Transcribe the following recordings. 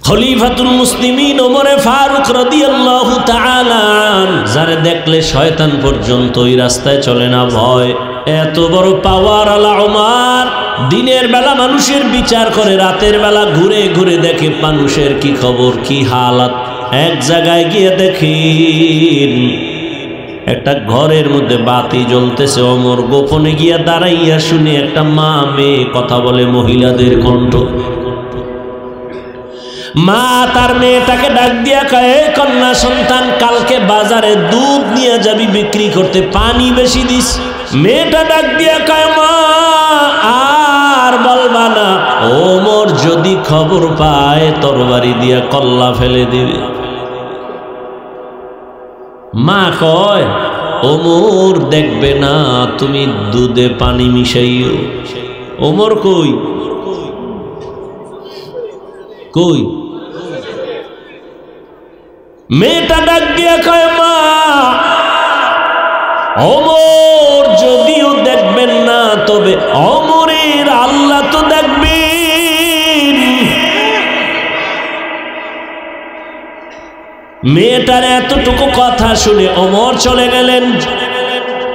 খলিফাতুল মুসলিমিন ওমরে ফারুক রাদিয়াল্লাহু তাআলা যারে দেখলে শয়তান পর্যন্ত ওই রাস্তায় চলে না ভয়। এত বড় পাওয়ার আলা ওমর, দিনের বেলা মানুষের বিচার করে, রাতের বেলা ঘুরে ঘুরে দেখে মানুষের কি খবর, কি হালাত। এক জায়গায় গিয়ে দেখেন একটা ঘরের মধ্যে বাতি জ্বলতেছে। ওমর গোপনে গিয়া দাঁড়াইয়া শুনে একটা মা মেয়ে কথা বলে, মহিলাদের কণ্ঠ। মা তার মেয়েটাকে ডাক দিয়া কয়, কন্যা সন্তান, কালকে বাজারে দুধ নিয়ে যাবি বিক্রি করতে, পানি বেশি দিস। মেয়েটা ডাক দিয়া কয়, মা আর বলবা না, ওমর যদি খবর পায় তরবারি দিয়া কল্লা ফেলে দিবে। মা কয়, ওমর দেখবে না তুমি দুধে পানি মিশাইও। ওমর কই কই? মেয়েটা ডাক দিয়া কয়, মা ওমর যদিও দেখবেন না, তবে ওমরের আল্লাহ তো দেখবেন। মেয়েটার এতটুকু কথা শুনে ওমর চলে গেলেন,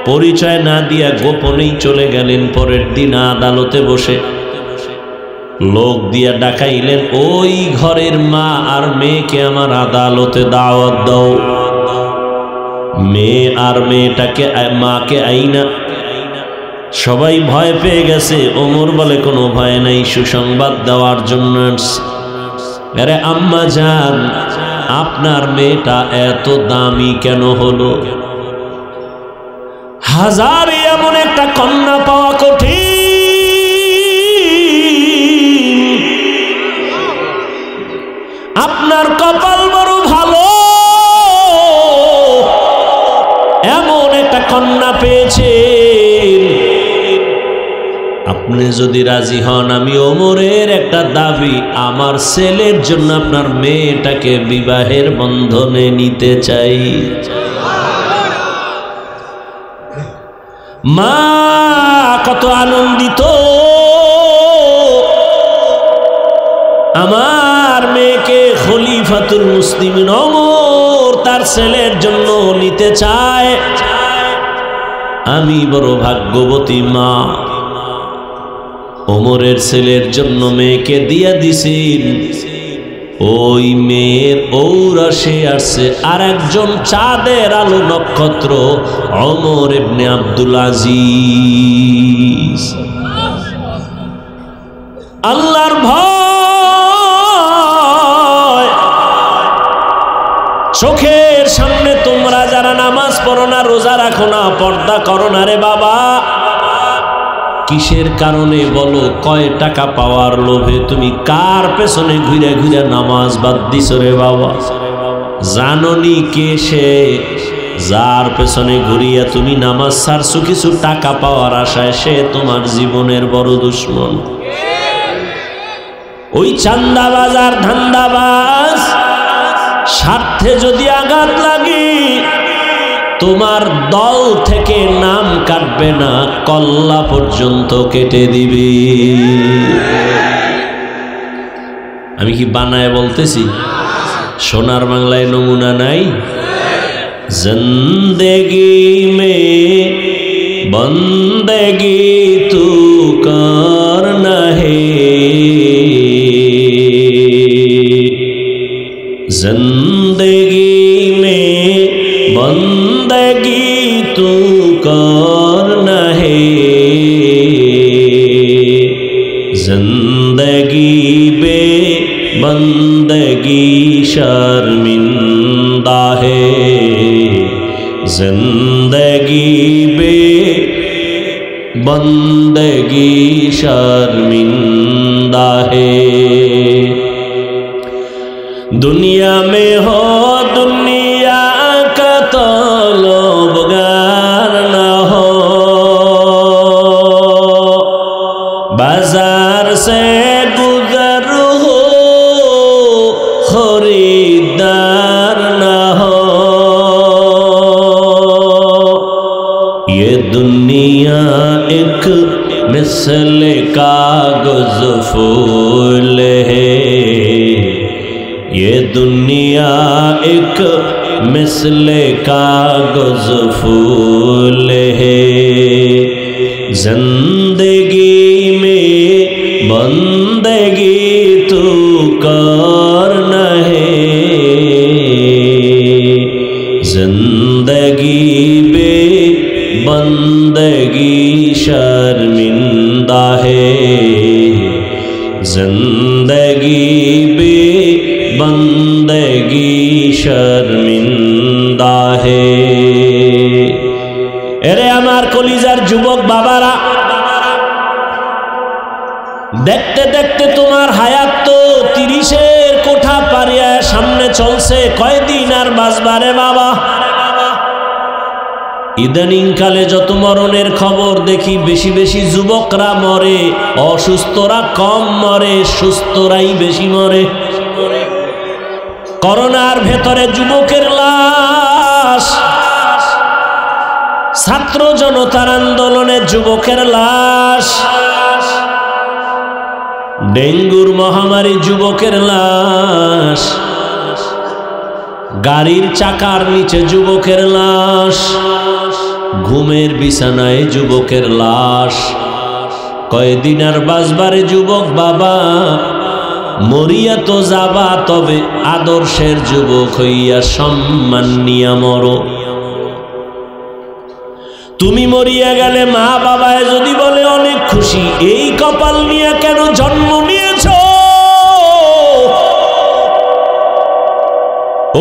পরিচয় না দিয়া গোপনেই চলে গেলেন। পরের দিন আদালতে বসে লোক দিয়া ডাকাইলেন, ওই ঘরের মা আর মেয়েকে আমার আদালতে দাওয়াত দাও। মেয়ে আর মেয়েটাকে, মাকে আইনা। সবাই ভয় পেয়ে গেছে। ওমর বলে, কোনো ভয় নাই, সুসংবাদ দেওয়ার জন্য। আরে আম্মা জান, আপনার মেয়েটা এত দামি কেন হলো? হাজারে এমন একটা কন্যা পাওয়া কঠিন। আপনার কপাল বড় ভালো, এমন একটা কন্যা পেয়েছেন। আপনি যদি রাজি হন, আমি ওমরের একটা দাবি, আমার ছেলের জন্য আপনার মেয়েটাকে বিবাহের বন্ধনে নিতে চাই। মা কত আনন্দিত, আমার মেয়েকে খলিফাতুল মুসলিমিন ওমর তার ছেলের জন্য নিতে চায়। আমি বড় ভাগ্যবতী মা, ওমরের ছেলের জন্য মেয়েকে দিয়া দিছেন। ওই মেয়ের ঔরসে আসছে আর একজন চাঁদের আলো নক্ষত্র, ওমর ইবনে আব্দুল আজিজ। আল্লাহর ভয়, চোখের সামনে তোমরা যারা নামাজ পড়ো না, রোজা রাখো না, পর্দা করো না রে বাবা, কিসের কারণে বলো? কয় টাকা পাওয়ার লোভে তুমি কার পেছনে ঘুরে ঘুরে নামাজ বাদ দিছ রে বাবা? জাননি কে সে যার পেছনে ঘুরিয়া তুমি নামাজ ছাড়ছো কিছু টাকা পাওয়ার আশায়? সে তোমার জীবনের বড় দুশ্মন। ওই চান্দাবাজ আর ধান্দাবাজ, স্বার্থে যদি আঘাত লাগে তোমার দল থেকে নাম কাটবে না, কল্লা পর্যন্ত কেটে দিবে। আমি কি বানায় বলতেছি? সোনার বাংলায় নমুনা নাই? জিন্দেগি মে বন্দেগি তু করনা হে, जिंदगी में बंदगी तू करना है, जिंदगी बे बंदगी शर्मिंदा है, जिंदगी बे बंदगी शर्मिंदा है। दुनिया में हो दुनिया का तलबगार न हो, बाजार से गुजर हो खरीदार न हो। ये दुनिया एक मिसल कागज फूल है, ये दुनिया एक मिसले कागज फूल है, जिंदगी में बंदगी तू करना है, जिंदगी बे बंदगी शर्मिंदा है, जिंदगी बे बंदगी शर्मिंदा है। एरे आमार कलिजार जुबक बाबारा, देखते देखते तुम्हार हायात तो 30-এর কোঠা পারিয়া সামনে চলছে, কয়দিন আর বাঁচবারে বাবা। ইদানিং কালে যত মরণের খবর দেখি, বেশি বেশি যুবকরা মরে, অসুস্থরা কম মরে, সুস্থরাই বেশি মরে। করোনার ভেতরে যুবকের লাশ, ছাত্র জনতার আন্দোলনে যুবকের লাশ, ডেঙ্গুর মহামারী যুবকের লাশ, গাড়ির চাকার নিচে যুবকের লাশ, ঘুমের বিছানায় যুবকের লাশ। কয়দিন আর বাঁচবারে যুবক বাবা, মরিয়া তো যাবা, তবে আদর্শের যুবক হইয়া সম্মান নিয়া মরো। তুমি মরিয়া গেলে মা বাবায় যদি বলে অনেক খুশি, এই কপাল নিয়ে কেন জন্ম নিয়েছ?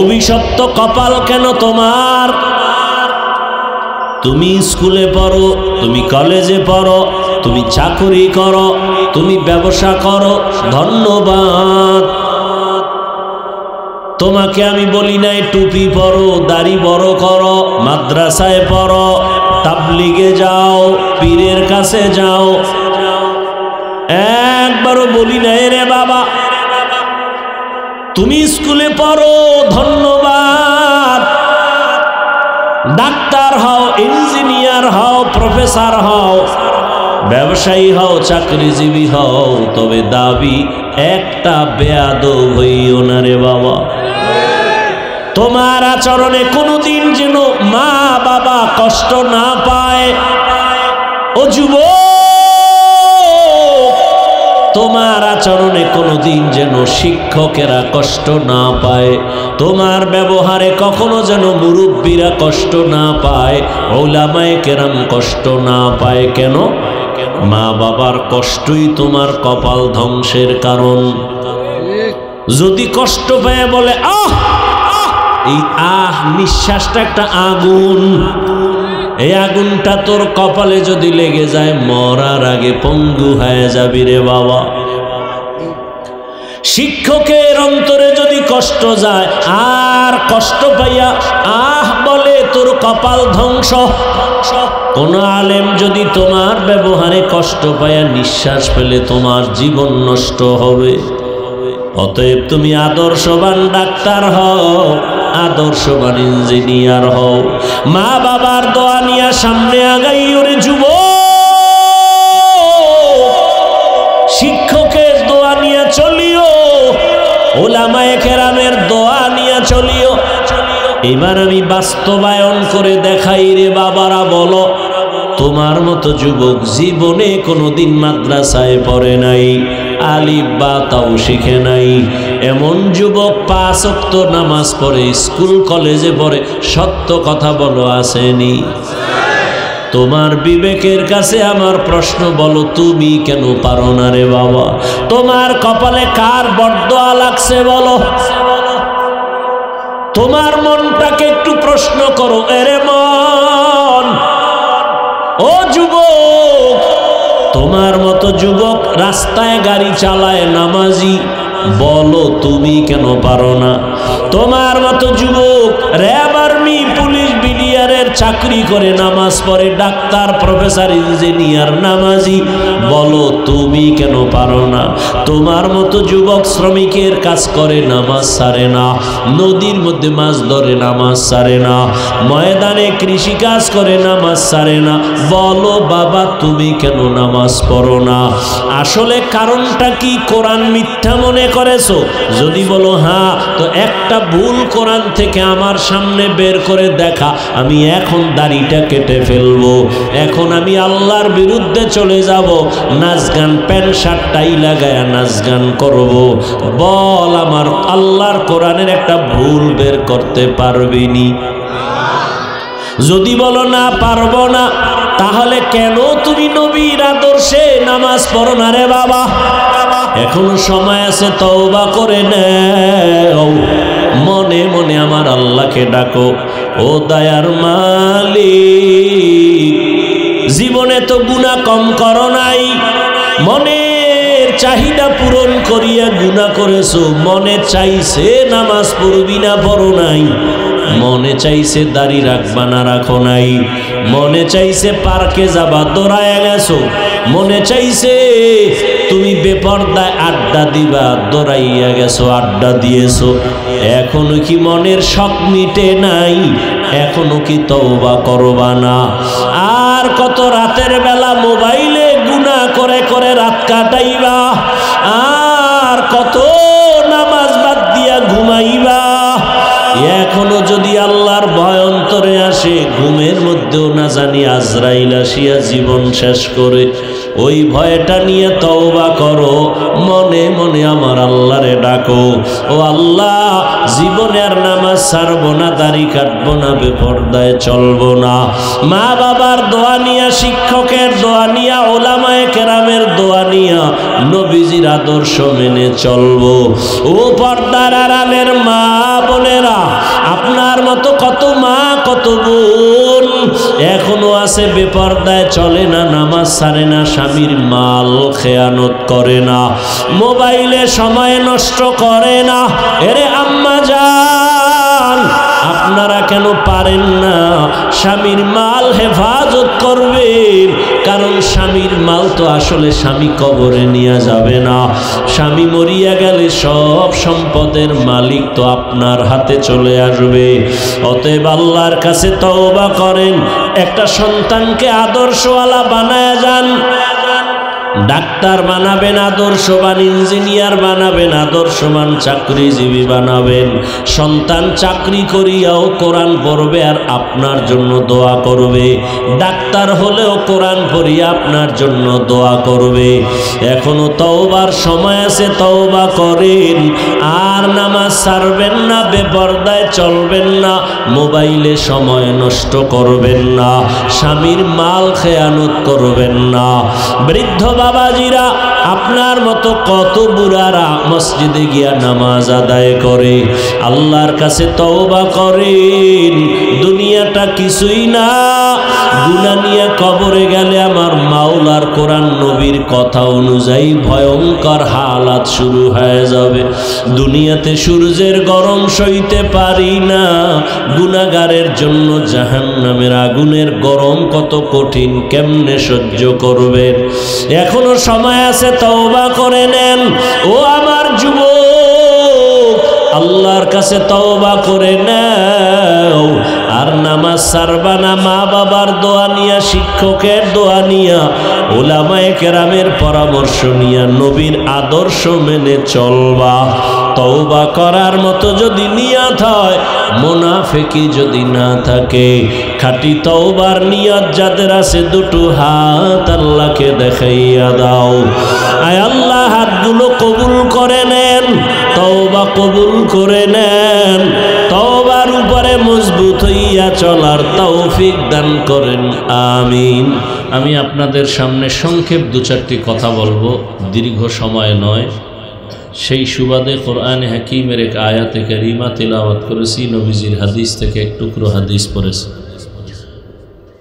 অভিশপ্ত কপাল কেন তোমার? তুমি স্কুলে পড়ো, তুমি কলেজে পড়ো, তুমি চাকরি করো, তুমি ব্যবসা করো, ধন্যবাদ। তোমাকে আমি বলি নাই টুপি পরো, দাড়ি বড় করো, মাদ্রাসায় পড়ো, তাবলিগে যাও, পীরের কাছে যাও, একবারও বলি নাই রে বাবা। তুমি স্কুলে পড়ো, ধন্যবাদ। ডাক্তার হও, ইঞ্জিনিয়ার হও, প্রফেসর হও, ব্যবসায়ী হও, চাকরিজীবী হও, তবে দাবি একটা, বেয়াদব হইও না রে বাবা। তোমার আচরণে কোনোদিন যেন মা বাবা কষ্ট না পায়। ও যুবক, তোমার আচরণে কোনোদিন যেন শিক্ষকেরা কষ্ট না পায়, তোমার ব্যবহারে কখনো যেন মুরব্বীরা কষ্ট না পায়, উলামায়ে কেরাম কষ্ট না পায়। কেন? মা বাবার কষ্টই তোমার কপাল ধ্বংসের কারণ। যদি কষ্ট পায় বলে আহ, এই আহ নিঃশ্বাসটা একটা আগুন, এই আগুনটা তোর কপালে যদি লেগে যায়, মরার আগে পঙ্গু হয়ে যাবি রে বাবা। শিক্ষকের অন্তরে যদি কষ্ট যায়, আর কষ্ট পাইয়া আহ বলে, তোর কপাল ধ্বংস। কোন আলেম যদি তোমার ব্যবহারে কষ্ট পাইয়া নিঃশ্বাস ফেলে, তোমার জীবন নষ্ট হবে। অতএব তুমি আদর্শবান ডাক্তার হও, আদর্শবান ইঞ্জিনিয়ার হও, মা বাবার দোয়া নিয়ে সামনে আগাইও রে যুবক। শিক্ষকের দোয়া নিয়ে চলিও, উলামায়ে কেরামের দোয়া নিয়ে চলিও। এবার আমি বাস্তবায়ন করে দেখাই রে বাবারা। বলো, তোমার মতো যুবক জীবনে কোনোদিন মাদ্রাসায় পড়ে নাই, আলিফ বা তাও শিখে নাই, এমন যুবক 5 ওয়াক্ত নামাজ পড়ে, স্কুল কলেজে পড়ে, সত্য কথা বলো আসেনি? তোমার বিবেকের কাছে আমার প্রশ্ন, বলো তুমি কেন পারো না রে বাবা? তোমার কপালে কার বরদোয়া লাগছে বলো? তোমার মনটাকে একটু প্রশ্ন করো। এরে মন, ও যুবক, তোমার মতো যুবক রাস্তায় গাড়ি চালায়, নামাজি, বলো তুমি কেন পারো না? তোমার মতো যুবক র্যাব, আর্মি, পুলিশ, বিডিআরের চাকরি করে, নামাজ পড়ে, ডাক্তার, প্রফেসর, ইঞ্জিনিয়ার, নামাজি, বলো তুমি কেন পারো না? তোমার মতো যুবক শ্রমিকের কাজ করে, নামাজ ছাড়ে না, নদীর মধ্যে মাছ ধরে, নামাজ ছাড়ে না, ময়দানে কৃষি কাজ করে, নামাজ ছাড়ে না, বলো বাবা তুমি কেন নামাজ পড়ো না? আসলে কারণটা কি? কোরআন মিথ্যা মনে করেছো? যদি বলো হ্যাঁ, তো একটা ভুল কোরআন থেকে আমার সামনে বের করে দেখা, আমি এখন দাড়িটা কেটে ফেলবো, এখন আমি আল্লাহর বিরুদ্ধে চলে যাব, নাচ গান, প্যান্ট শার্ট টাই লাগায় নাচ গান করবো, বল আমার আল্লাহর কোরআনের একটা ভুল বের করতে পারবিনি? যদি বলো না পারবো না, তাহলে কেন তুমি নবীর আদর্শে নামাজ পড়ো না রে বাবা? এখনো সময় আছে, তওবা করে নাও, মনে মনে আমার আল্লাহকে ডাকো, ও দয়ার মালিক, জীবনে তো গুনাহ কম করো নাই, মনের চাহিদা পূরণ করিয়া গুনাহ করেছো, মনে চাইছে নামাজ পড়বি না, পড়ো নাই, মনে চাইছে দাড়ি রাখবা না, রাখো নাই, মনে চাইছে পার্কে যাবা, দৌড়ায় গেছো, মনে চাইছে তুমি বেপরদায় আড্ডা দিবা, দৌড়াইয়া গেছো, আড্ডা দিয়েছো, এখনো কি মনের শখ মিটে নাই? এখনো কি তওবা করবা না? আর কত রাতের বেলা মোবাইলে গুনাহ করে করে রাত কাটাইবা, আর কত নামাজ বাদ দিয়া ঘুমাইবা। এখনো যদি আল্লাহর ভয় অন্তরে আসে, ঘুমের মধ্যেও না জানি আজরাইল আসিয়া জীবন শেষ করে, ওই ভয়টা নিয়ে তওবা করো, মনে মনে আমার আল্লাহরে ডাকো, ও আল্লাহ জীবনে আর নামাজ ছাড়বো না, দাড়ি কাটবো না, বেপরদায় চলবো না, মা বাবার দোয়া নিয়া, শিক্ষকের দোয়া নিয়া, ওলামায়ে কেরামের দোয়া নিয়া নবীজির আদর্শ মেনে চলবো। ও পর্দার আড়ালের মা বোনেরা, আপনার মতো কত মা কত বোন এখনো আছে বেপরদায় চলে না, নামাজ ছাড়ে না, স্বামীর মাল খেয়ানত করে না, মোবাইলে সময় নষ্ট করে না। এরে আম্মা জান, আপনারা কেন পারেন না স্বামীর মাল হেফাজত করবেন? কারণ স্বামীর মাল তো আসলে স্বামী কবরে নিয়ে যাবে না, স্বামী মরিয়া গেলে সব সম্পদের মালিক তো আপনার হাতে চলে আসবে। অতএব আল্লাহর কাছে তওবা করেন, একটা সন্তানকে আদর্শওয়ালা বানায় যান। ডাক্তার বানাবেন, আদর্শবান ইঞ্জিনিয়ার বানাবেন, আদর্শবান চাকরিজীবী বানাবেন। সন্তান চাকরি করিয়াও কোরআন পড়বে আর আপনার জন্য দোয়া করবে, ডাক্তার হলেও কোরআন পড়িয়া আপনার জন্য দোয়া করবে। এখনো তওবার সময় আছে, তওবা করেন, আর নামাজ ছাড়বেন না, বেপরদায় চলবেন না, মোবাইলে সময় নষ্ট করবেন না, স্বামীর মাল খেয়ানত করবেন না। বৃদ্ধ বাবাজিরা, আপনার মতো কত বুড়ারা মসজিদে গিয়া নামাজ আদায় করে, আল্লাহর কাছে তওবা করেন, দুনিয়াটা কিছুই না, গুনাহ নিয়ে কবরে গেলে আমার মাওলার কোরআন নবীর কথা অনুযায়ী ভয়ঙ্কর হালাত শুরু হয়ে যাবে। দুনিয়াতে সূর্যের গরম সইতে পারি না, গুনাহগারের জন্য জাহান্নামের আগুনের গরম কত কঠিন, কেমনে সহ্য করবেন? এখনো সময় আছে, তওবা করে নেন। ও আমার যুবক, আল্লাহর কাছে তওবা করে নাও, আর নামাজ ছাড়বা না, মা বাবার দোয়া নিয়া, শিক্ষকের দোয়া নিয়া, ওলামায়ে কেরামের পরামর্শ নিয়া নবীর আদর্শ মেনে চলবা। তওবা করার মতো যদি নিয়ত হয়, মুনাফিকি যদি না থাকে, খাঁটি তওবার নিয়ত যাদের আছে, দুটো হাত আল্লাহকে দেখাইয়া দাও। আয় আল্লাহ, হাতগুলো কবুল করে নেন, তওবা কবুল করে নেন, তওবার উপরে মজবুত হইয়া চলার তৌফিক দান করেন, আমিন। আমি আপনাদের সামনে সংক্ষেপ দু চারটি কথা বলবো, দীর্ঘ সময় নয়। সেই সুবাদে কোরআনে হাকিমের এক আয়াতে কারিমা তিলাওয়াত করেছি, নবীজির হাদিস থেকে এক টুকরো হাদিস পড়েছি।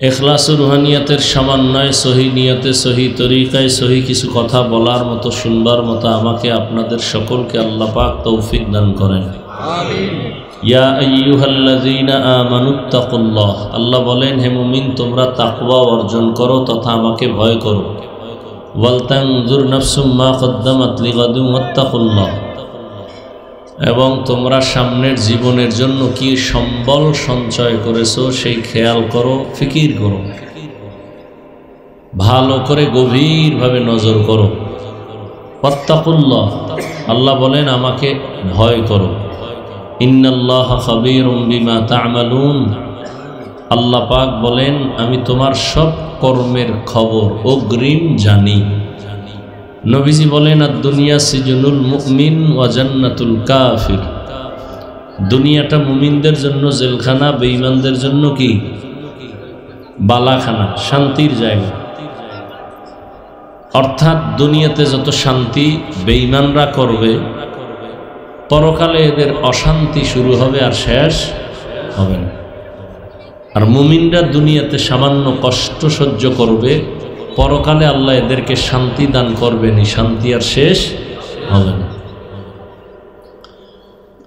ইখলাস ও রুহানিয়াতের সমন্বয়ে সহি নিয়তে, সহি তরিকায়, সহি কিছু কথা বলার মতো, শুনবার মতো আমাকে আপনাদের সকলকে আল্লাহ পাক তৌফিক দান করেন। আমিন। ইয়া আইয়ুহাল্লাযীনা আমানুত্তাকুল্লাহ, আল্লাহ বলেন হে মুমিন তোমরা তাকওয়া অর্জন করো তথা আমাকে ভয় করো। ওয়ালতানজুর নাফসুম মা কদ্দামাত লিগাদিন ওয়াত্তাকুল্লাহ, এবং তোমরা সামনের জীবনের জন্য কি সম্বল সঞ্চয় করেছো সেই খেয়াল করো, ফিকির করো, ভালো করে গভীরভাবে নজর করো। ওয়াত্তাকুল্লাহ, আল্লাহ বলেন আমাকে ভয় করো। ইন্নাল্লাহা খাবীরুম বিমা তা'মালুন, আল্লাহ পাক বলেন আমি তোমার সব কর্মের খবর অগ্রিম জানি। নবীজি বলেন আদ-দুনিয়া সিজনুল মুমিন ওয়া জান্নাতুল কাফির, দুনিয়াটা মুমিনদের জন্য জেলখানা, বেঈমানদের জন্য কি বালাখানা, শান্তির জায়গা। অর্থাৎ দুনিয়াতে যত শান্তি বেঈমানরা করবে, পরকালে এদের অশান্তি শুরু হবে আর শেষ হবে না। আর মুমিনরা দুনিয়াতে সামান্য কষ্ট সহ্য করবে, পরকালে আল্লাহ এদেরকে শান্তি দান করবেন, শান্তি আর শেষ হবে না।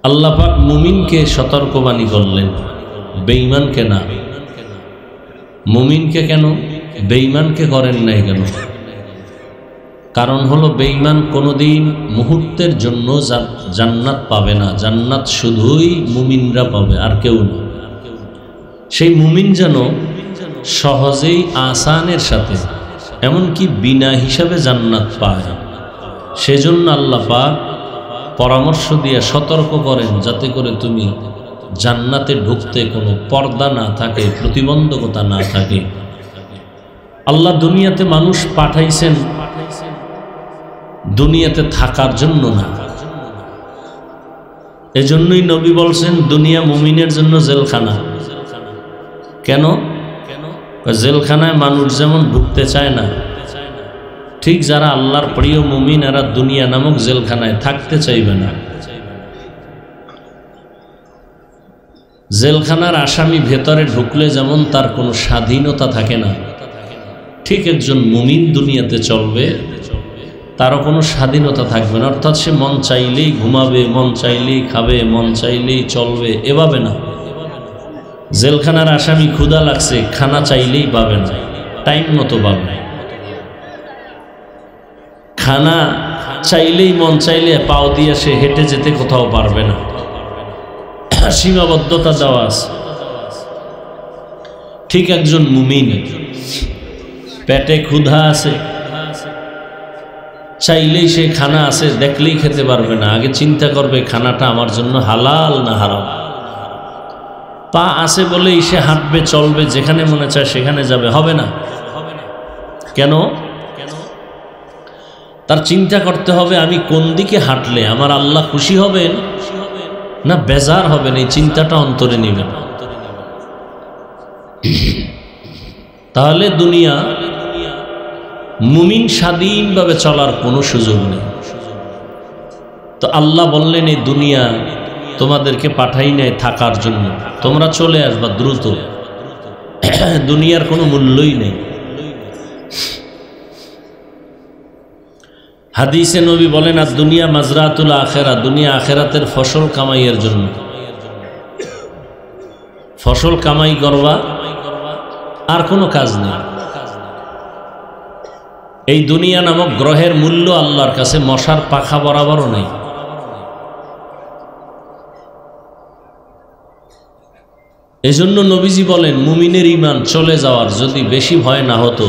আল্লাহ পাক মুমিনকে সতর্কবাণী করলেন, বেঈমানকে না। মুমিনকে কেন, বেঈমানকে করেন নাই কেন? কারণ হলো বেঈমান কোনোদিন মুহূর্তের জন্য জান্নাত পাবে না, জান্নাত শুধুই মুমিনরা পাবে আর কেউ না। সেই মুমিন যেন সহজেই আসানের সাথে এমনকি বিনা হিসাবে জান্নাত পায়, সেজন্য আল্লাহ পাক পরামর্শ দিয়ে সতর্ক করেন যাতে করে তুমি জান্নাতে ঢুকতে কোনো পর্দা না থাকে, প্রতিবন্ধকতা না থাকে। আল্লাহ দুনিয়াতে মানুষ পাঠাইছেন দুনিয়াতে থাকার জন্য না। এজন্যই নবী বলছেন দুনিয়া মুমিনের জন্য জেলখানা। কেন? জেলখানায় মানুষ যেমন ঢুকতে চায় না, ঠিক যারা আল্লাহর প্রিয় মুমিন এরা দুনিয়া নামক জেলখানায় থাকতে চাইবে না। জেলখানার আসামি ভেতরে ঢুকলে যেমন তার কোনো স্বাধীনতা থাকে না, ঠিক একজন মুমিন দুনিয়াতে চলবে তারও কোনো স্বাধীনতা থাকবে না। অর্থাৎ সে মন চাইলেই ঘুমাবে, মন চাইলেই খাবে, মন চাইলেই চলবে, এভাবে না। জেলখানার আসামি ক্ষুধা লাগছে, খানা চাইলেই পাবে না, টাইম মতো পাবে না। খানা চাইলেই মন চাইলে পাও দিয়ে সে হেঁটে যেতে কোথাও পারবে না, সীমাবদ্ধতা দেওয়া আছে। ঠিক একজন মুমিন পেটে ক্ষুধা আছে, চাইলেই সে খানা আছে, দেখলেই খেতে পারবে না, আগে চিন্তা করবে খানাটা আমার জন্য হালাল না হারাম। পা আছে বলেই সে হাঁটবে, চলবে, যেখানে মনে চায় সেখানে যাবে, হবে না। কেন? তার চিন্তা করতে হবে আমি কোন দিকে হাঁটলে আমার আল্লাহ খুশি হবেন না বেজার হবেন, এই চিন্তাটা অন্তরে নেবেন। তাহলে দুনিয়া মুমিন স্বাধীনভাবে চলার কোনো সুযোগ নেই। তো আল্লাহ বললেন এই দুনিয়া তোমাদেরকে পাঠাই নাই থাকার জন্য, তোমরা চলে আসবা দ্রুত, দুনিয়ার কোনো মূল্যই নেই। হাদিসে নবী বলেন আর দুনিয়া মাজরাতুল আখেরা, দুনিয়া আখেরাতের ফসল কামাইয়ের জন্য। ফসল কামাই করবা, আর কোনো কাজ নেই। এই দুনিয়া নামক গ্রহের মূল্য আল্লাহর কাছে মশার পাখা বরাবরও নেই। এজন্য নবীজি বলেন মুমিনের ঈমান চলে যাওয়ার যদি বেশি ভয় না হতো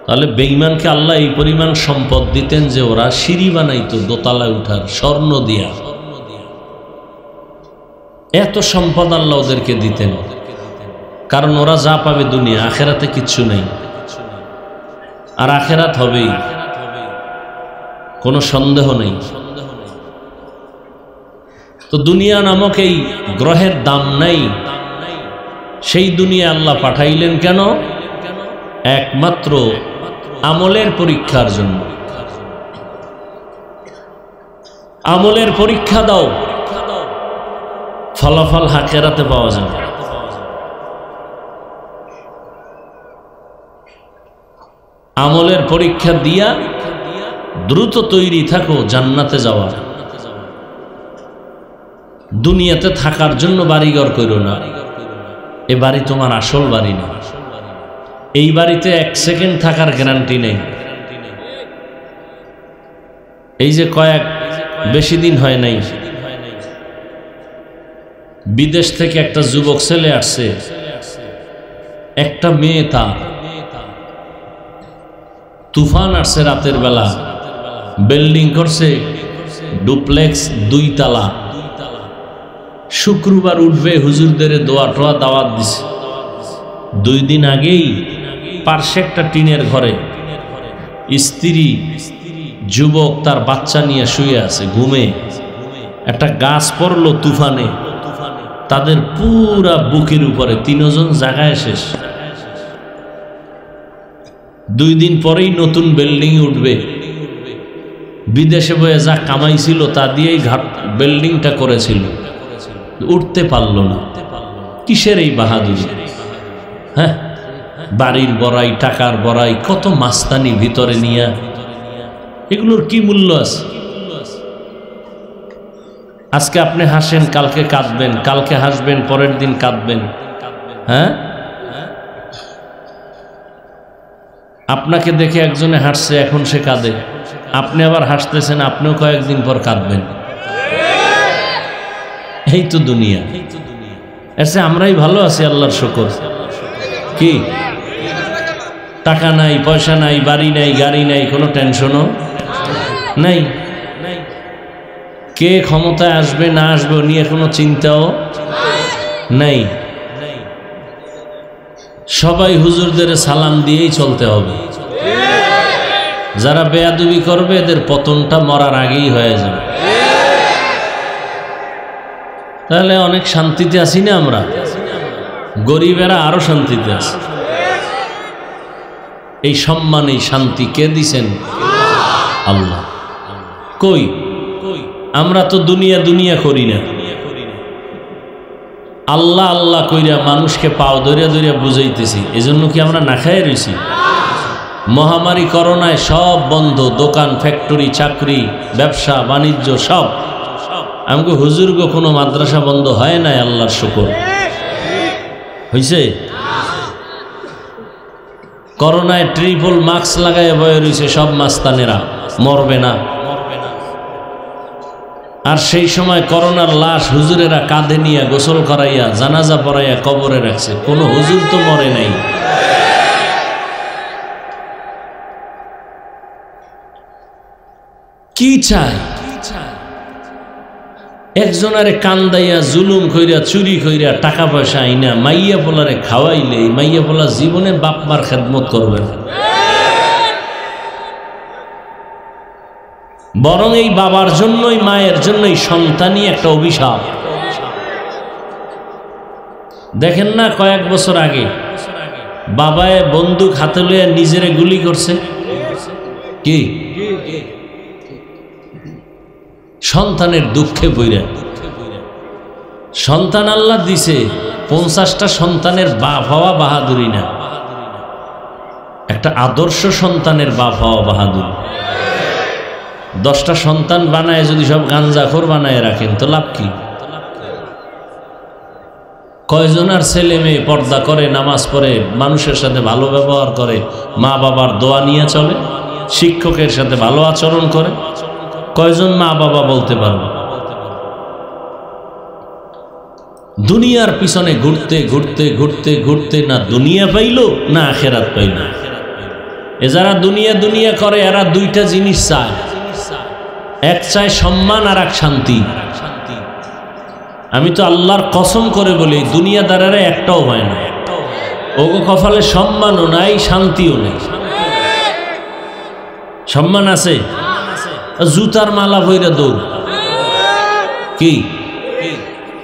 তাহলে বেঈমানকে আল্লাহ এই পরিমাণ সম্পদ দিতেন যে ওরা সিঁড়ি বানাইতো দোতলায় উঠার, স্বর্ণ দিয়া। এত সম্পদ আল্লাহ ওদেরকে দিতেন, কারণ ওরা যা পাবে দুনিয়া, আখেরাতে কিচ্ছু নেই। আর আখেরাত হবেই, কোনো সন্দেহ নেই। তো দুনিয়া নামক এই গ্রহের দাম নাই, সেই দুনিয়া আল্লাহ পাঠাইলেন কেন? একমাত্র আমলের পরীক্ষার জন্য। আমলের পরীক্ষা দাও, ফলাফল আখিরাতে পাওয়া যাবে। আমলের পরীক্ষা দিয়া দ্রুত তৈরি থাকো জান্নাতে যাওয়ার। দুনিয়াতে থাকার জন্য বাড়িঘর করো না, এ বাড়ি তোমার আসল বাড়ি না। এই বাড়িতে 1 সেকেন্ড থাকার গ্যারান্টি নেই। এই যে বেশি দিন হয় নাই, বিদেশ থেকে একটা যুবক ছেলে আসছে, একটা মেয়ে, তার তুফান আসছে রাতের বেলা, বিল্ডিং করছে ডুপ্লেক্স 2 তলা, শুক্রবার উঠবে, হুজুরদের দোয়া টোয়া দাওয়াত দিছে। 2 দিন আগেই পার্শ্বে একটা টিনের ঘরে স্ত্রী, যুবক তার বাচ্চা নিয়ে শুয়ে আছে ঘুমে, একটা গাছ পড়লো তুফানে, তাদের পুরা বুকের উপরে 3 জন জায়গায় শেষ। 2 দিন পরেই নতুন বিল্ডিং উঠবে, বিদেশে বয়ে যা কামাইছিল তা দিয়েই বিল্ডিংটা করেছিল, উঠতে পারল না। কিসের এই বাহাদুরি? হ্যাঁ, বাড়ির বড়াই, টাকার বড়াই, কত মাস্তানি ভিতরে নিয়ে, এগুলোর কি মূল্য আছে? আজকে আপনি হাসেন, কালকে কাঁদবেন, কালকে হাসবেন, পরের দিন কাঁদবেন। হ্যাঁ, আপনাকে দেখে একজনে হাসছে, এখন সে কাঁদে, আপনি আবার হাসতেছেন, আপনিও কয়েকদিন পর কাঁদবেন। এই তো দুনিয়া। এসে আমরাই ভালো আছি, আল্লাহর শুকর। কি টাকা নাই, পয়সা নাই, বাড়ি নাই, গাড়ি নাই, কোনো টেনশনও নাই। কে ক্ষমতায় আসবে না আসবে নিয়ে কোনো চিন্তাও নাই। সবাই হুজুরদের সালাম দিয়েই চলতে হবে। যারা বেয়াদবি করবে এদের পতনটা মরার আগেই হয়ে যাবে। তাহলে অনেক শান্তিতে আছি না আমরা? গরিবেরা আরো শান্তিতে আছে। এই সম্মান, এই শান্তি কে দিছেন? আল্লাহ। কই আমরা তো দুনিয়া দুনিয়া করি না, আল্লাহ আল্লাহ কইরা মানুষকে পাও ধরিয়া ধরিয়া বুঝাইতেছি। এজন্য কি আমরা না খাই রয়েছি? মহামারী করোনায় সব বন্ধ, দোকান, ফ্যাক্টরি, চাকরি, ব্যবসা বাণিজ্য সব। আমাকে হুজুর গো কোনো মাদ্রাসা বন্ধ হয় নাই, আল্লাহর শুকর। হইছে? করোনায় ট্রিপল মাস্ক লাগায় বয়ে রয়েছে সব মাস্তানেরা, মরবে না। আর সেই সময় করোনার লাশ হুজুরেরা কাঁধে নিয়ে গোসল করাইয়া জানাজা পড়াইয়া কবরে রাখছে, কোনো হুজুর তো মরে নাই। কি চাই? একজনারে কান্দাইয়া জুলুম কইরা, চুরি কইরা, টাকা পয়সা আইনা মাইয়া পোলারে খাওয়াইলে মাইয়া পোলা জীবনে বাপ মার খেদমত করবে না, বরং এই বাবার জন্যই, মায়ের জন্যই সন্তানই একটা অভিশাপ। দেখেন না, কয়েক বছর আগে বাবায় বন্দুক হাতে লইয়া নিজেরে গুলি করছে। কি সন্তানের দুঃখে বইরা। সন্তান আল্লাহ দিছে, 50টা সন্তানের বাপ হওয়া বাহাদুরি না, একটা আদর্শ সন্তানের বাপ হওয়া বাহাদুরি। 10টা সন্তান বানায় যদি সব গাঞ্জাখোর বানায় রাখেন তো লাভ কি? কয়জনার ছেলে মেয়ে পর্দা করে, নামাজ পড়ে, মানুষের সাথে ভালো ব্যবহার করে, মা বাবার দোয়া নিয়ে চলে, শিক্ষকের সাথে ভালো আচরণ করে? কয়জন মা বাবা বলতে পারবে? দুনিয়ার পিছনে ঘুরতে ঘুরতে ঘুরতে ঘুরতে না দুনিয়া পাইল না আখেরাত পাইল। এ যারা দুনিয়া দুনিয়া করে এরা 2টা জিনিস চায়, এক চায় সম্মান আর এক শান্তি। আমি তো আল্লাহর কসম করে বলি, দুনিয়াদারেরা একটাও হয় না। ওগো কপালে সম্মানও নাই, শান্তিও নেই। সম্মান আছে, জুতার মালা ভইরা দৌড়। কি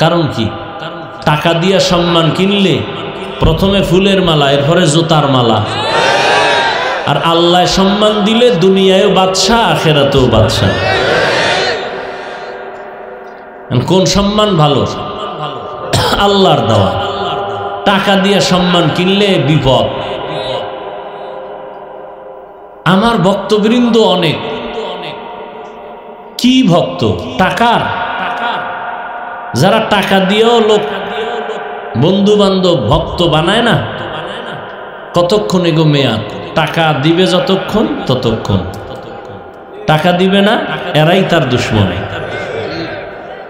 কারণ? কি টাকা দিয়া সম্মান কিনলে প্রথমে ফুলের মালা, এরপরে জুতার মালা। আর আল্লাহ সম্মান দিলে দুনিয়ায়ও বাদশাহ, আখেরাতেও বাদশাহ। কোন সম্মান ভালো? আল্লাহর দেওয়া। টাকা দিয়ে সম্মান কিনলে বিপদ। আমার ভক্তবৃন্দ অনেক, কি ভক্ত? টাকার যারা টাকা দিয়েও লোক বন্ধু বান্ধব ভক্ত বানায় না, কতক্ষণ এগো মেয়াদ? টাকা দিবে যতক্ষণ ততক্ষণ, টাকা দিবে না এরাই তার দুশ্মন।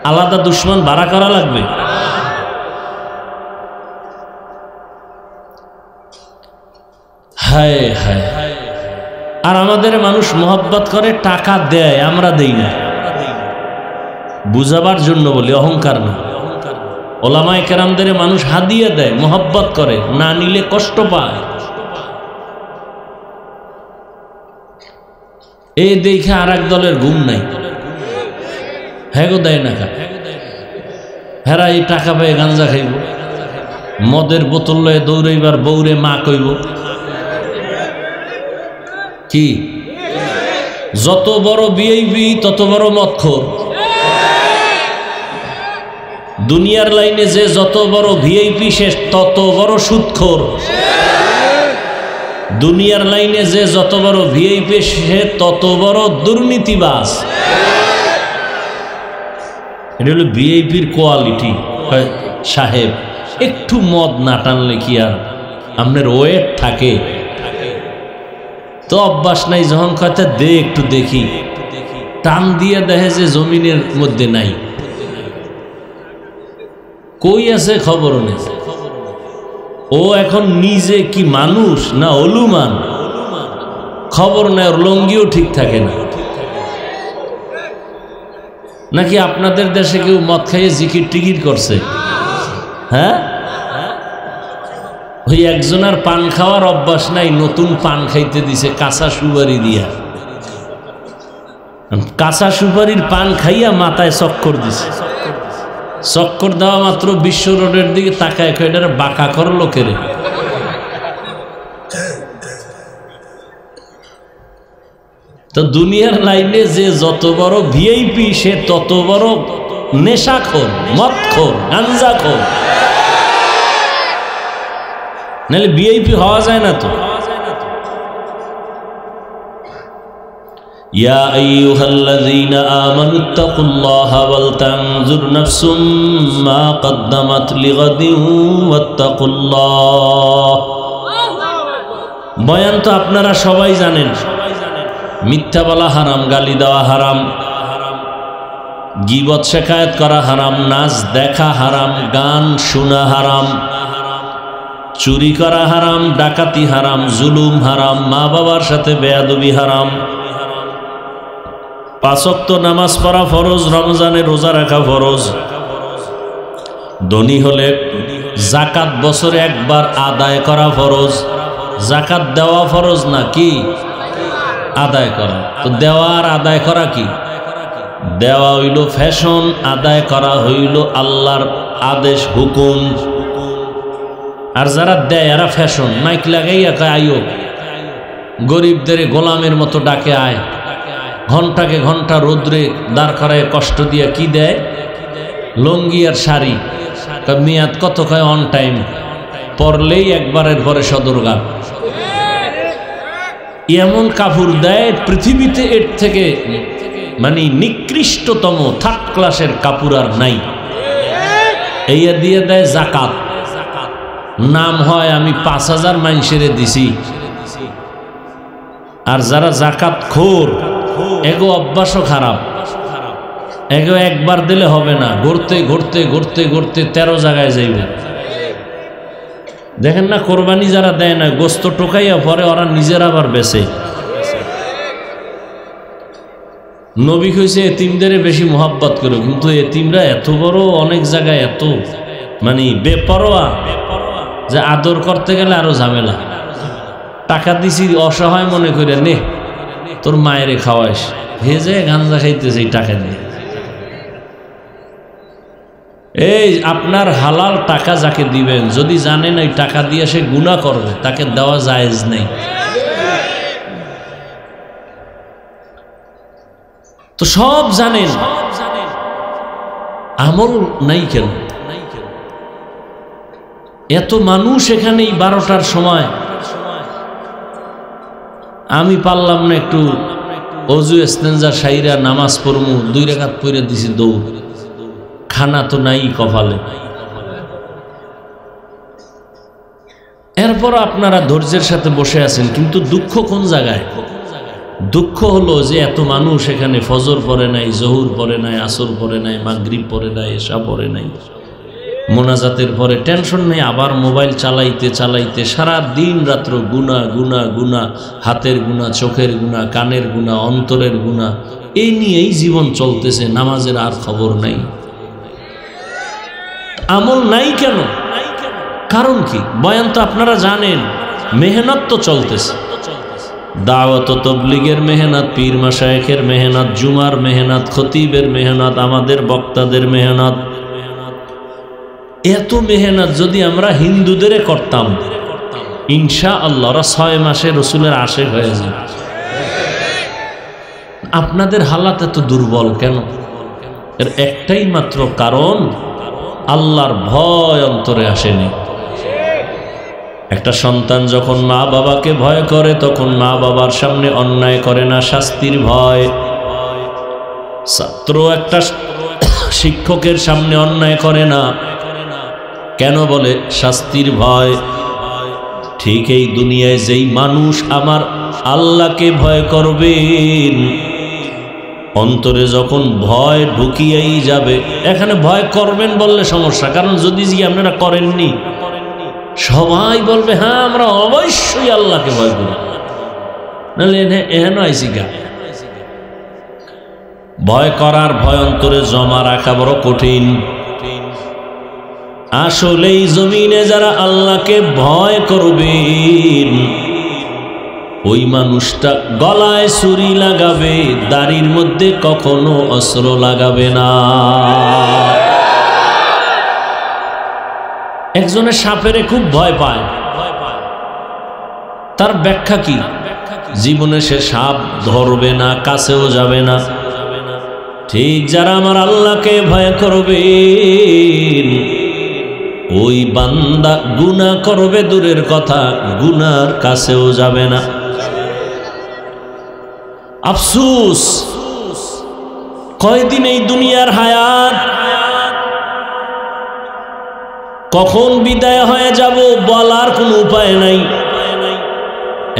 আলাদা দুশ্মন ভাড়া করা লাগবে। হায় হায়। আর আমাদের মানুষ মোহব্বত করে, টাকা দেয়, আমরা দেই না। বুঝাবার জন্য বলি, অহংকার না। ওলামায়ে কেরামদের মানুষ হাদিয়া দেয়, মোহব্বত করে, না নিলে কষ্ট পায়। এই দেখে আর এক দলের ঘুম নাই। হ্যাঁ গো দেয় না, হেরা এই টাকা পেয়ে গাঞ্জা খাইব, মদের বোতল লয়ে দৌড়াইবার বৌরে মা কইব। কি যত বড় ভিআইপি তত বড় মদখোর। দুনিয়ার লাইনে যে যত বড় ভিআইপি সে তত বড় সুদখোর। দুনিয়ার লাইনে যে যত বড় ভিআইপি সে তত বড় দুর্নীতিবাজ। এটা হলো ভিআইপির কোয়ালিটি। সাহেব একটু মদ না টানলে কি আর আপনার ওয়েট থাকে? তো অভ্যাস নাই, যখন কথা দে একটু দেখি, টান দিয়ে দেখে যে জমিনের মধ্যে নাই, কই আছে খবর নেই। ও এখন নিজে কি মানুষ না অলুমান, খবর নেই। ওর লঙ্গিও ঠিক থাকে না। নাকি আপনাদের দেশে কেউ মদ খাইয়ে জিকির টিকির করছে? হ্যাঁ, ওই একজনের পান খাওয়ার অভ্যাস নাই, নতুন পান খাইতে দিছে কাঁচা সুপারি দিয়া। কাঁচা সুপারির পান খাইয়া মাথায় চক্কর দিছে। চক্কর দেওয়া মাত্র বিশ্ব রোডের দিকে তাকায়, এটার বাঁকা কর লোকের। তো দুনিয়ার লাইনে যে যত বড় ভিআইপি সে তত বড় নেশাখোর, মদখোর, গাঞ্জাখোর। নাহলে ভিআইপি হওয়া যায় না তো। ইয়া আইয়ুহাল্লাযীনা আমানুত্তাকুল্লাহা ওয়াল তানজুর নাফসুম মা কদ্দামাত লিগাদিন ওয়াত্তাকুল্লাহ। বয়ান তো আপনারা সবাই জানেন। মিথ্যা বলা হারাম, গালি দেওয়া হারাম, গীবত শেখায়েত করা হারাম, নাচ দেখা হারাম, গান শোনা হারাম, চুরি করা হারাম, ডাকাতি হারাম, জুলুম হারাম, মা বাবার সাথে বেয়াদবি হারাম, 5 ওয়াক্ত নামাজ পড়া ফরজ, রমজানে রোজা রাখা ফরজ, ধনী হলে যাকাত বছরে একবার আদায় করা ফরজ। যাকাত দেওয়া ফরজ না, কি আদায় করা। তো দেওয়া আর আদায় করা কি? দেওয়া হইল ফ্যাশন, আদায় করা হইল আল্লাহর আদেশ হুকুম। আর যারা দেয় এরা ফ্যাশন, মাইক লাগাইয়া কয় আইও, গরিবদের গোলামের মতো ডাকে আয়, ঘন্টাকে ঘন্টা রোদ্রে দাঁড় করায় কষ্ট দিয়া কি দেয়? লঙ্গি আর শাড়ি। মেয়াদ কত? কয় অন টাইম, পরলেই একবারের পরে সদরঘাট। এমন কাপড় দেয় পৃথিবীতে এর থেকে মানে নিকৃষ্টতম থার্ড ক্লাসের কাপড় আর নাই। এই দিয়ে দেয় যাকাত, নাম হয় আমি 5000 মানুষের দিছি। আর যারা যাকাত খোর, এগো অভ্যাসও খারাপ। এগো একবার দিলে হবে না, ঘুরতে ঘুরতে ঘুরতে ঘুরতে 13 জায়গায় যাইবে। দেখেন না, কোরবানি যারা দেয় না, গোস্ত টোকাইয়া পরে ওরা নিজেরা আবার বেচে। নবী কইছে এতিমদের বেশি মোহাব্বত করো, কিন্তু এতিমরা এত বড় অনেক জায়গায় এত মানে বেপরোয়া যে আদর করতে গেলে আরো ঝামেলা। টাকা দিছি অসহায় মনে করে, নে তোর মায়েরে খাওয়াইস, হে যে গাঞ্জা খাইতেছে টাকা দিয়ে। এই আপনার হালাল টাকা যাকে দিবেন, যদি জানেন এই টাকা দিয়ে সে গুনাহ করবে, তাকে দেওয়া জায়েজ নেই। তো সব জানেন, আমল নাই কেন? এত মানুষ এখানে 12টার সময় আমি পারলাম না একটু অজু ইস্তেঞ্জা সাইরা নামাজ পড়মু, 2 রাকাত পড়ে দিছি দৌড়। খানা তো নাই কপালে। এরপর আপনারা ধৈর্যের সাথে বসে আছেন, কিন্তু দুঃখ কোন জায়গায়? দুঃখ হলো যে এত মানুষ এখানে ফজর পড়ে নাই, জহুর পড়ে নাই, আসর পড়ে নাই, মাগরিব পড়ে নাই, এশা পড়ে নাই, মোনাজাতের পরে টেনশন নেই, আবার মোবাইল চালাইতে চালাইতে সারা দিন রাত্র গুনাহ গুনাহ গুনাহ, হাতের গুনাহ, চোখের গুনাহ, কানের গুনাহ, অন্তরের গুনাহ, এই নিয়েই জীবন চলতেছে। নামাজের আর খবর নাই, আমল নাই। কেন? কারণ কি? বয়ান তো আপনারা জানেন, মেহনত তো চলতেছে, দাওয়াত ও তবলিগের মেহনত, পীর মাশায়েখের মেহনত, জুমার মেহনত, খতিবের মেহনত, আমাদের বক্তাদের মেহনত। এত মেহনত যদি আমরা হিন্দুদের করতাম, ইনশাআল্লাহ ওরা 6 মাসে রসুলের আশিক হয়ে যায়। আপনাদের হালাত এত দুর্বল কেন? এর একটাই মাত্র কারণ, আল্লাহর ভয় অন্তরে আসেনি। একটা সন্তান যখন মা বাবাকে ভয় করে, তখন মা বাবার সামনে অন্যায় করে না, শাস্তির ভয়। ছাত্র একটা শিক্ষকের সামনে অন্যায় করে না, কেন? বলে শাস্তির ভয়। ঠিক এই দুনিয়ায় যেই মানুষ আমার আল্লাহকে ভয় করবেন, অন্তরে যখন ভয় ঢুকিয়েই যাবে, এখানে ভয় করবেন বললে সমস্যা, কারণ যদি আপনারা করেননি সবাই বলবে হ্যাঁ আমরা অবশ্যই আল্লাহকে ভয় করি, নাহলে এহেন আইসি গা। ভয় করার ভয় অন্তরে জমা রাখা বড় কঠিন। আসলেই জমিনে যারা আল্লাহকে ভয় করবেন, ওই মানুষটা গলায় ছুরি লাগাবে, দাড়ির মধ্যে কখনো অস্ত্র লাগাবে না। একজনের সাপেরে খুব ভয় পায়, তার ব্যাখ্যা কি? জীবনে সে সাপ ধরবে না, কাছেও যাবে না। ঠিক যারা আমার আল্লাহকে ভয় করবেন, ওই বান্দা গুনাহ করবে দূরের কথা, গুনার কাছেও যাবে না। আফসোস, কয়দিন এই দুনিয়ার হায়াত, কখন বিদায় হয়ে যাব বলার কোনো উপায় নাই।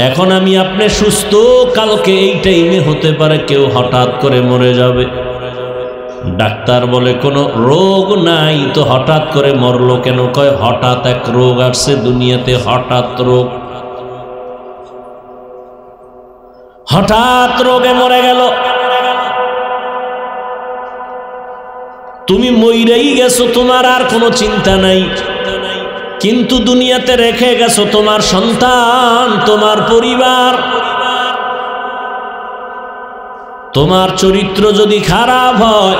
এখন আমি আপনি সুস্থ, কালকে এই টাইমে হতে পারে কেউ হঠাৎ করে মরে যাবে। ডাক্তার বলে কোনো রোগ নাই, তো হঠাৎ করে মরলো কেন? কয় হঠাৎ এক রোগ আসছে দুনিয়াতে, হঠাৎ রোগ, হঠাৎ রোগে মরে গেল। তুমি মইরাই গেছো, তোমার আর কোনো চিন্তা নাই, কিন্তু দুনিয়াতে রেখে গেছো তোমার সন্তান, তোমার পরিবার। তোমার চরিত্র যদি খারাপ হয়,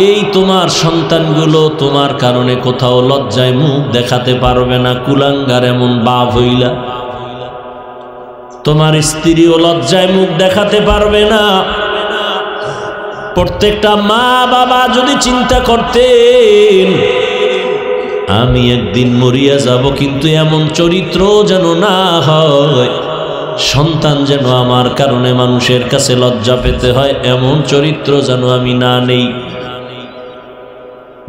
এই তোমার সন্তানগুলো তোমার কারণে কোথাও লজ্জায় মুখ দেখাতে পারবে না। কুলাঙ্গার এমন বাপ হইলা, তোমার স্ত্রীও লজ্জায় মুখ দেখাতে পারবে না। প্রত্যেকটা মা বাবা যদি চিন্তা করতেন আমি একদিন মরিয়া যাব, কিন্তু এমন চরিত্র যেন না হয়, সন্তান যেন আমার কারণে মানুষের কাছে লজ্জা পেতে হয়, এমন চরিত্র যেন আমি না নেই।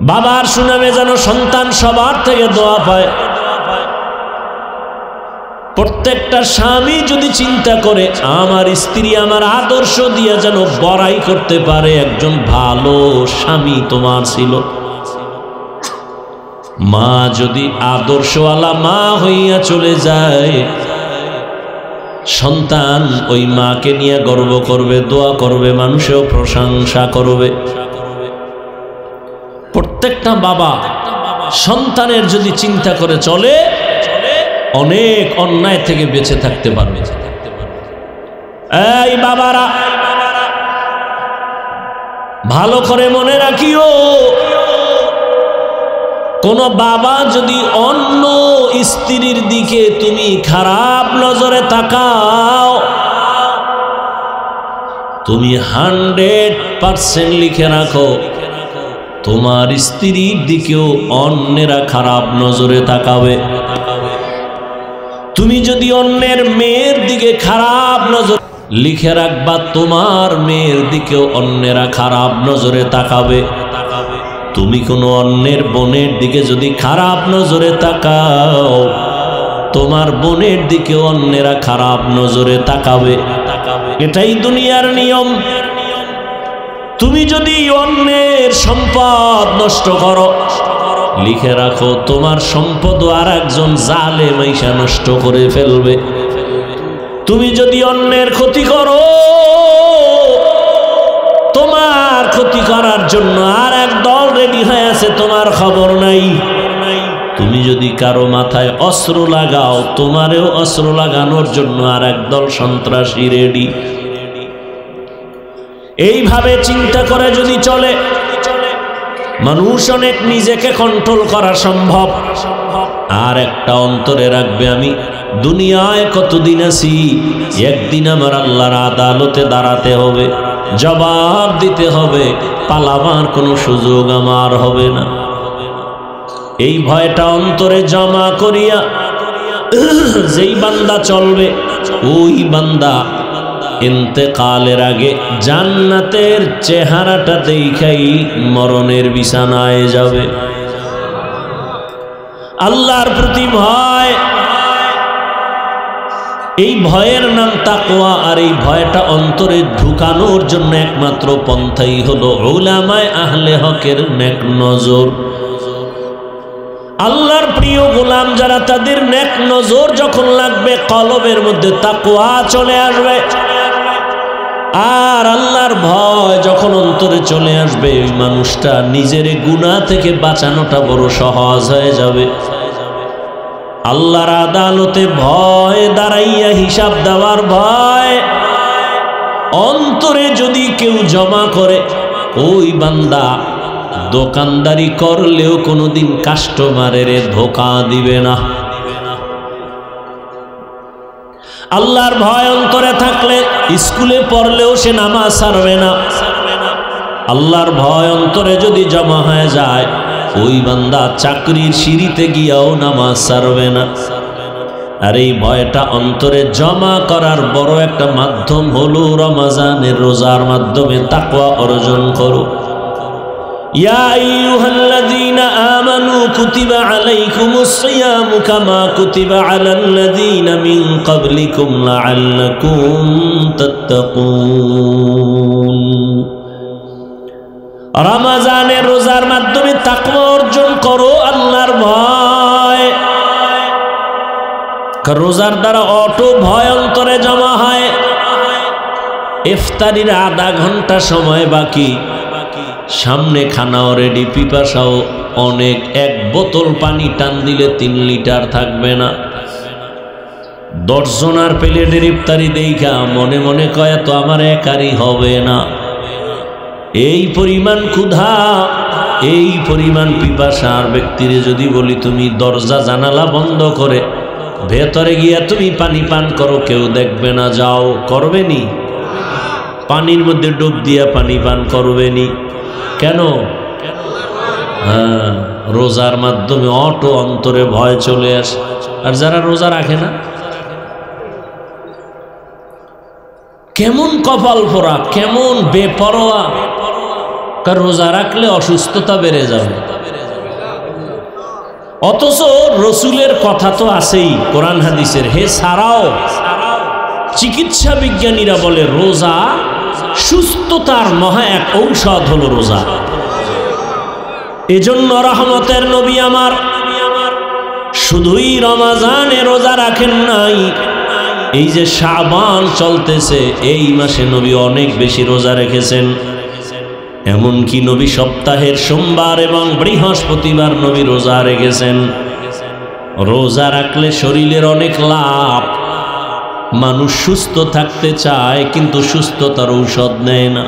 বাবার সুনামে যেন সন্তান সবার থেকে দোয়া পায়। প্রত্যেকটা স্বামী যদি চিন্তা করে আমার স্ত্রী আমার আদর্শ দিয়ে যেন বড়াই করতে পারে, একজন ভালো স্বামী তোমার ছিল। মা যদি আদর্শওয়ালা মা হইয়া চলে যায়, সন্তান ওই মাকে নিয়ে গর্ব করবে, দোয়া করবে, মানুষেও প্রশংসা করবে। প্রত্যেকটা বাবা সন্তানের যদি চিন্তা করে চলে, অনেক অন্যায় থেকে বেঁচে থাকতে পারবে। এই বাবারা ভালো করে মনে রাখিও, কোন বাবা যদি অন্য স্ত্রীর দিকে তুমি খারাপ নজরে তাকাও, তুমি 100% লিখে রাখো তোমার স্ত্রীর দিকেও অন্যেরা খারাপ নজরে তাকাবে। তুমি যদি অন্যের মেয়ের দিকে খারাপ নজর, লিখে রাখবা তোমার মেয়ের দিকেও অন্যেরা খারাপ নজরে তাকাবে। তুমি কোনো অন্যের বোনের দিকে যদি খারাপ নজরে তাকাও, তোমার বোনের দিকে অন্যেরা খারাপ নজরে তাকাবে। এটাই দুনিয়ার নিয়ম। তুমি যদি অন্যের সম্পদ নষ্ট করো, লিখে রাখো তোমার সম্পদ আর একজন জালেম আইসা নষ্ট করে ফেলবে। তুমি যদি অন্যের ক্ষতি করো, তোমার ক্ষতি করার জন্য আর এক দল রেডি হয়ে আছে, তোমার খবর নাই। তুমি যদি কারো মাথায় অস্ত্র লাগাও, তোমারেও অস্ত্র লাগানোর জন্য আর এক দল সন্ত্রাসী রেডি। এইভাবে চিন্তা করে যদি চলে, মানুষ অনেক নিজেকে কন্ট্রোল করা সম্ভব। আর একটা অন্তরে রাখবে, আমি দুনিয়ায় কতদিন আছি, একদিন আমার আল্লাহর আদালতে দাঁড়াতে হবে, জবাব দিতে হবে, পালাবার কোনো সুযোগ আমার হবে না। এই ভয়টা অন্তরে জমা করিয়া যেই বান্দা চলবে, ওই বান্দা ইন্তেকালের আগে জান্নাতের চেহারাটা দেখাই মরণের বিছানায় যাবে। আল্লাহর প্রতি ভয়, এই ভয়ের নাম তাকওয়া। আর এই ভয়টা অন্তরে ঢুকানোর জন্য একমাত্র পন্থাই হলো উলামায়ে আহলে হকের নেক নজর। আল্লাহর প্রিয় গোলাম যারা, তাদের নেক নজর যখন লাগবে, কলবের মধ্যে তাকওয়া চলে আসবে। আর আল্লাহর ভয় যখন অন্তরে চলে আসবে, ওই মানুষটা নিজের গুনাহ থেকে বাঁচানোটা বড় সহজ হয়ে যাবে। আল্লাহর আদালতে ভয় দাঁড়াইয়া হিসাব দেওয়ার ভয় অন্তরে যদি কেউ জমা করে, ওই বান্দা দোকানদারি করলেও কোনোদিন কাস্টমারের ধোঁকা দিবে না। আল্লাহর ভয় অন্তরে থাকলে স্কুলে পড়লেও সে নামাজ ছাড়বে না। আল্লাহর ভয় অন্তরে যদি জমা হয়ে যায়, ওই বান্দা চাকরির সিঁড়িতে গিয়াও নামাজ ছাড়বে না। আর এই ভয়টা অন্তরে জমা করার বড় একটা মাধ্যম হলো রমজানের রোজার মাধ্যমে তাকওয়া অর্জন করো। ইয়া আইয়ুহাল্লাযীনা আমানু কুতিবা আলাইকুমুস সিয়ামু কামা কুতিবা আলাল্লাযীনা মিন ক্বাবলিকুম লাআল্লাকুম তাত্তাকুন। রমজানের রোজার মাধ্যমে তাকওয়া অর্জন করো, আল্লাহর ভয়। রোজার দ্বারা অটো ভয় অন্তরে জমা হয়। ইফতারির আধা ঘন্টা সময় বাকি, সামনে খানাও রেডি, পিপাসাও অনেক। এক বোতল পানি টান দিলে 3 লিটার থাকবে না। 10 জনার প্লেটের ইফতারি দেখা মনে মনে কয় তো আমার একারই হবে না। এই পরিমাণ ক্ষুধা, এই পরিমাণ পিপাসার ব্যক্তিরে যদি বলি তুমি দরজা জানালা বন্ধ করে ভেতরে গিয়া তুমি পানি পান করো, কেউ দেখবে না, যাও, করবেনি? পানির মধ্যে ডুব দিয়া পানি পান করবেনি? কেন? হ্যাঁ, রোজার মাধ্যমে অটো অন্তরে ভয় চলে আসে। আর যারা রোজা রাখে না, কেমন কপাল পোড়া, কেমন বেপরোয়া। কারণ রোজা রাখলে অসুস্থতা বেড়ে যাবে। অথচ রসুলের কথা তো আছেই কোরআন হাদিসের। হে ছাড়াও চিকিৎসা বিজ্ঞানীরা বলে রোজা সুস্থতার মহা এক ঔষধ হলো রোজা। এজন্য রহমতের নবী আমার শুধুই রমজানে রোজা রাখেন নাই, এই যে শাবান চলতেছে এই মাসে নবী অনেক বেশি রোজা রেখেছেন। এমনকি নবী সপ্তাহের সোমবার এবং বৃহস্পতিবার নবী রোজা রেখেছেন। রোজা রাখলে শরীরের অনেক লাভ। মানুষ সুস্থ থাকতে চায় কিন্তু সুস্থতার ঔষধ নেয় না।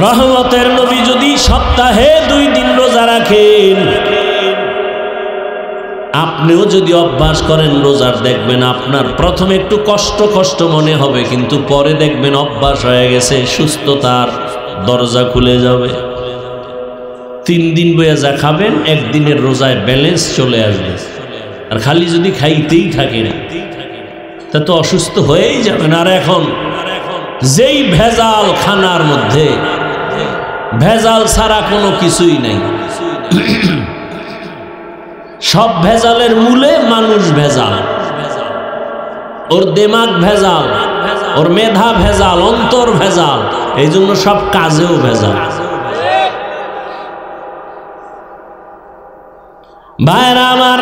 রহমতের নবী যদি সপ্তাহে 2 দিন রোজা রাখেন, আপনিও যদি অভ্যাস করেন রোজার, দেখবেন আপনার প্রথমে একটু কষ্ট মনে হবে, কিন্তু পরে দেখবেন অভ্যাস হয়ে গেছে, সুস্থতার দরজা খুলে যাবে। 3 দিন বইয়া যা খাবেন, একদিনের রোজায় ব্যালেন্স চলে আসবে। আর খালি যদি খাইতেই থাকেন তা তো অসুস্থ হয়েই যাবেন। আর এখন যেই ভেজাল খানার মধ্যে, ভেজাল ছাড়া কোনো কিছুই নাই। সব ভেজালের মূলে মানুষ ভেজাল, ওর দিমাগ ভেজাল, ওর মেধা ভেজাল, অন্তর ভেজাল, এই জন্য সব কাজেও ভেজাল। ভাইরা আমার,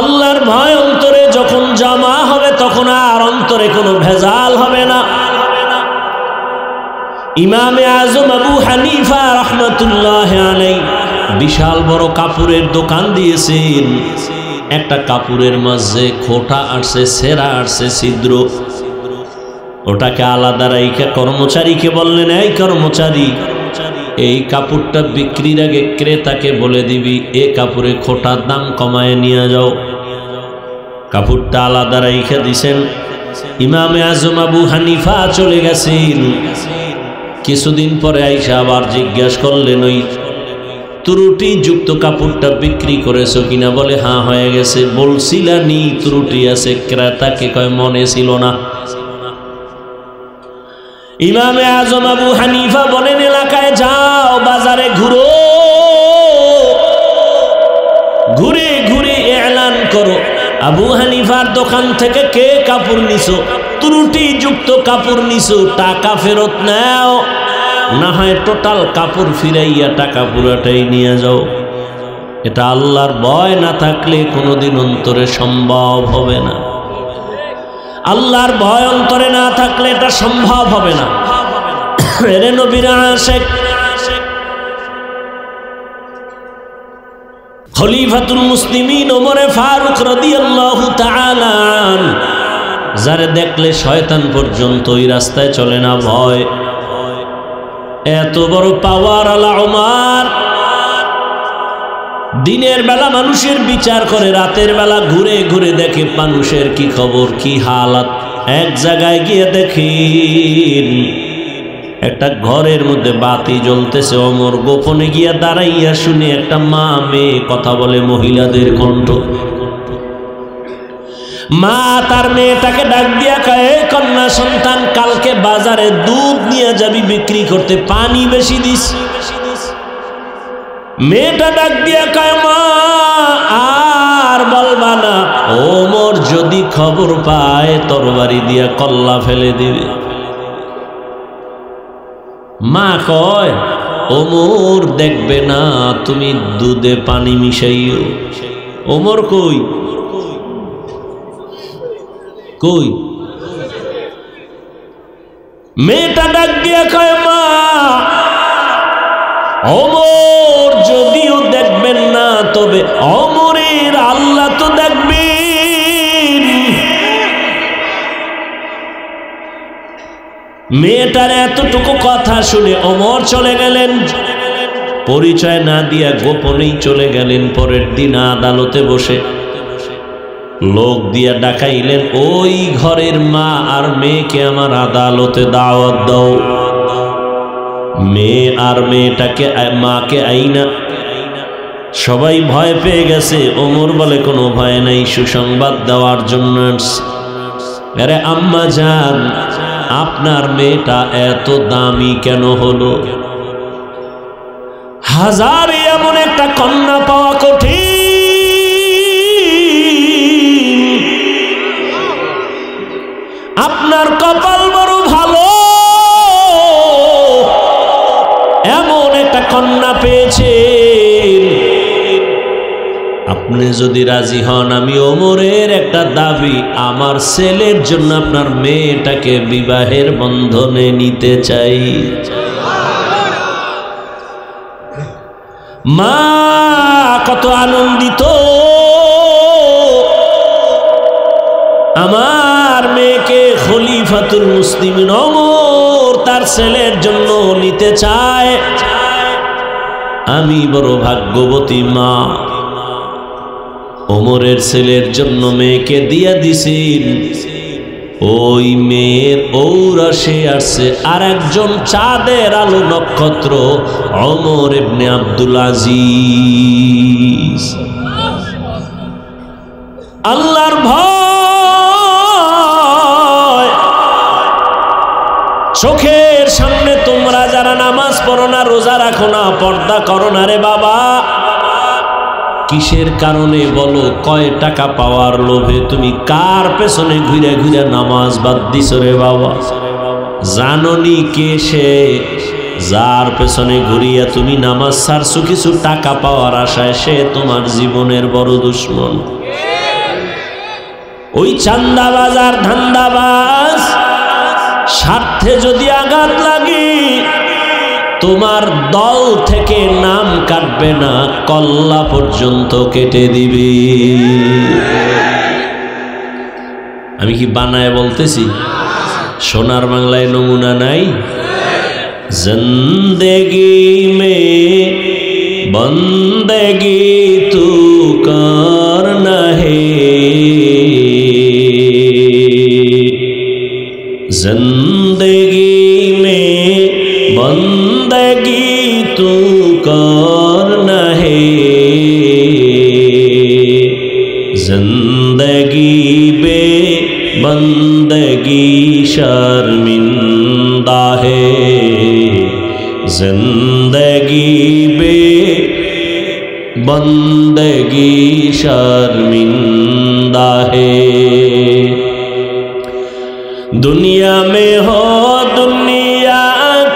আল্লাহর ভয় অন্তরে যখন জমা হবে তখন আর অন্তরে কোনো ভেজাল হবে না। ইমামে আজম আবু হানিফা রাহমাতুল্লাহ আলাইহি বিশাল বড় কাপড়ের দোকান দিয়েছেন। একটা কাপড়ের মাঝে খোঁটা আসছে, সেরা আসছে, ছিদ্র। ওটাকে আলাদা রাইখা কর্মচারীকে বললেন, এই কর্মচারী, এই কাপড়টা বিক্রির আগে ক্রেতাকে বলে দিবি এ কাপড়ে খোঁটার দাম কমায় নিয়ে যাও। কাপড়টা আলাদা রাইখা দিছেন। ইমামে আজম আবু হানিফা চলে গেছেন। কিছুদিন পরে আইসা আবার জিজ্ঞাসা করলেন, ওই ত্রুটি যুক্ত কাপড়টা বিক্রি করেছো কিনা? বলে হ্যাঁ হয়ে গেছে। বলছিলানি ত্রুটি আছে? ক্রেতাকে কয় মনে ছিল না। ইমামে আজম আবু হানিফা বলেন, এলাকায় যাও, বাজারে ঘুরো, ঘুরে ঘুরে এলান করো, আবু হানিফার দোকান থেকে কে কাপড় নিছো, ত্রুটি যুক্ত কাপড় নিছো, টাকা ফেরত নাও, না হয় টোটাল কাপড় ফিরাইয়া টাকা পুরাটাই নিয়ে যাও। এটা আল্লাহর ভয় না থাকলে কোনোদিন অন্তরে সম্ভব হবে না। আল্লাহর ভয় অন্তরে না থাকলে এটা সম্ভব হবে না। এরে নবীর আশিক খলিফাতুল মুসলিমিন ওমর ফারুক রাদিয়াল্লাহু তাআলা আনহু, যারে দেখলে শয়তান পর্যন্ত ওই রাস্তায় চলে না ভয়। এত বড় পাওয়ার আলা ওমর, দিনের বেলা মানুষের বিচার করে, রাতের বেলা ঘুরে ঘুরে দেখে মানুষের কি খবর, কি হালাত। এক জায়গায় গিয়ে দেখেন একটা ঘরের মধ্যে বাতি জ্বলতেছে। ওমর গোপনে গিয়া দাঁড়াইয়া শুনে একটা মা মেয়ে কথা বলে, মহিলাদের কণ্ঠ। মা তার মেয়েটাকে ডাক দিয়া কয়, কন্যা সন্তান, কালকে বাজারে দুধ নিয়ে যাবি বিক্রি করতে, পানি বেশি দিস। মেয়েটা ডাক দিয়া কয়, মা আর বলবা না, ওমর যদি খবর পায় তরবারি দিয়া কল্লা ফেলে দিবে। মা কয়, ওমর দেখবে না, তুমি দুধে পানি মিশাইও। ওমর কই কই? মেয়েটা ডাক দিয়া কয়, মা ওমর যদিও দেখবেন না, তবে ওমরের আল্লাহ তো দেখবেন। মেয়েটার এতটুকু কথা শুনে ওমর চলে গেলেন, পরিচয় না দিয়া গোপনেই চলে গেলেন। পরের দিন আদালতে বসে লোক দিয়া ডাকাইলেন, ওই ঘরের মা আর মেয়েকে আমার আদালতে দাওয়াত দাও। মেয়ে আর মেয়েটাকে, মাকে আইনা। সবাই ভয় পেয়ে গেছে। ওমর বলে, কোনো ভয় নাই, সুসংবাদ দেওয়ার জন্য। আরে আম্মা জান, আপনার মেয়েটা এত দামি কেন হলো? হাজারে এমন একটা কন্যা পাওয়া কঠিন। আপনার কপাল বড় ভালো, এমন একটা কন্যা পেয়েছেন। আপনি যদি রাজি হন, আমি ওমরের একটা দাবি, আমার ছেলের জন্য আপনার মেয়েটাকে বিবাহের বন্ধনে নিতে চাই। মা কত আনন্দিত, আমার মেয়েকে খলিফাতুল মুসলিমিন ওমর তার ছেলের জন্য নিতে চায়। আমি বড় ভাগ্যবতী মা, ওমরের ছেলের জন্য মেয়েকে দিয়া দিছেন। ওই মেয়ের ঔরসে আসছে আর একজন চাঁদের আলো নক্ষত্র, ওমর ইবনে আব্দুল আজিজ। আল্লাহর ভয় চোখের সামনে তোমরা যারা নামাজ পড়ো না, রোজা রাখো না, পর্দা করো না রে বাবা, কিসের কারণে বলো? কয় টাকা পাওয়ার লোভে তুমি কার পেছনে ঘুরে ঘুরে নামাজ বাদ দিছো রে বাবা? জাননি কে সে যার পেছনে ঘুরিয়া তুমি নামাজ ছাড়ছো কিছু টাকা পাওয়ার আশায়? সে তোমার জীবনের বড় দুশ্মন। ওই চান্দাবাজ আর ধান্দাবাজ স্বার্থে যদি আঘাত লাগে তোমার দল থেকে নাম কাটবে না, কল্লা পর্যন্ত কেটে দিবে। আমি কি বানায় বলতেছি? সোনার বাংলায় নমুনা নাই? জিন্দেগি মে বন্দেগি তু করনা হে, जिंदगी में बंदगी तू करना है, जिंदगी बे बंदगी शर्मिंदा है, जिंदगी बे बंदगी शर्मिंदा है। दुनिया में हो दुनिया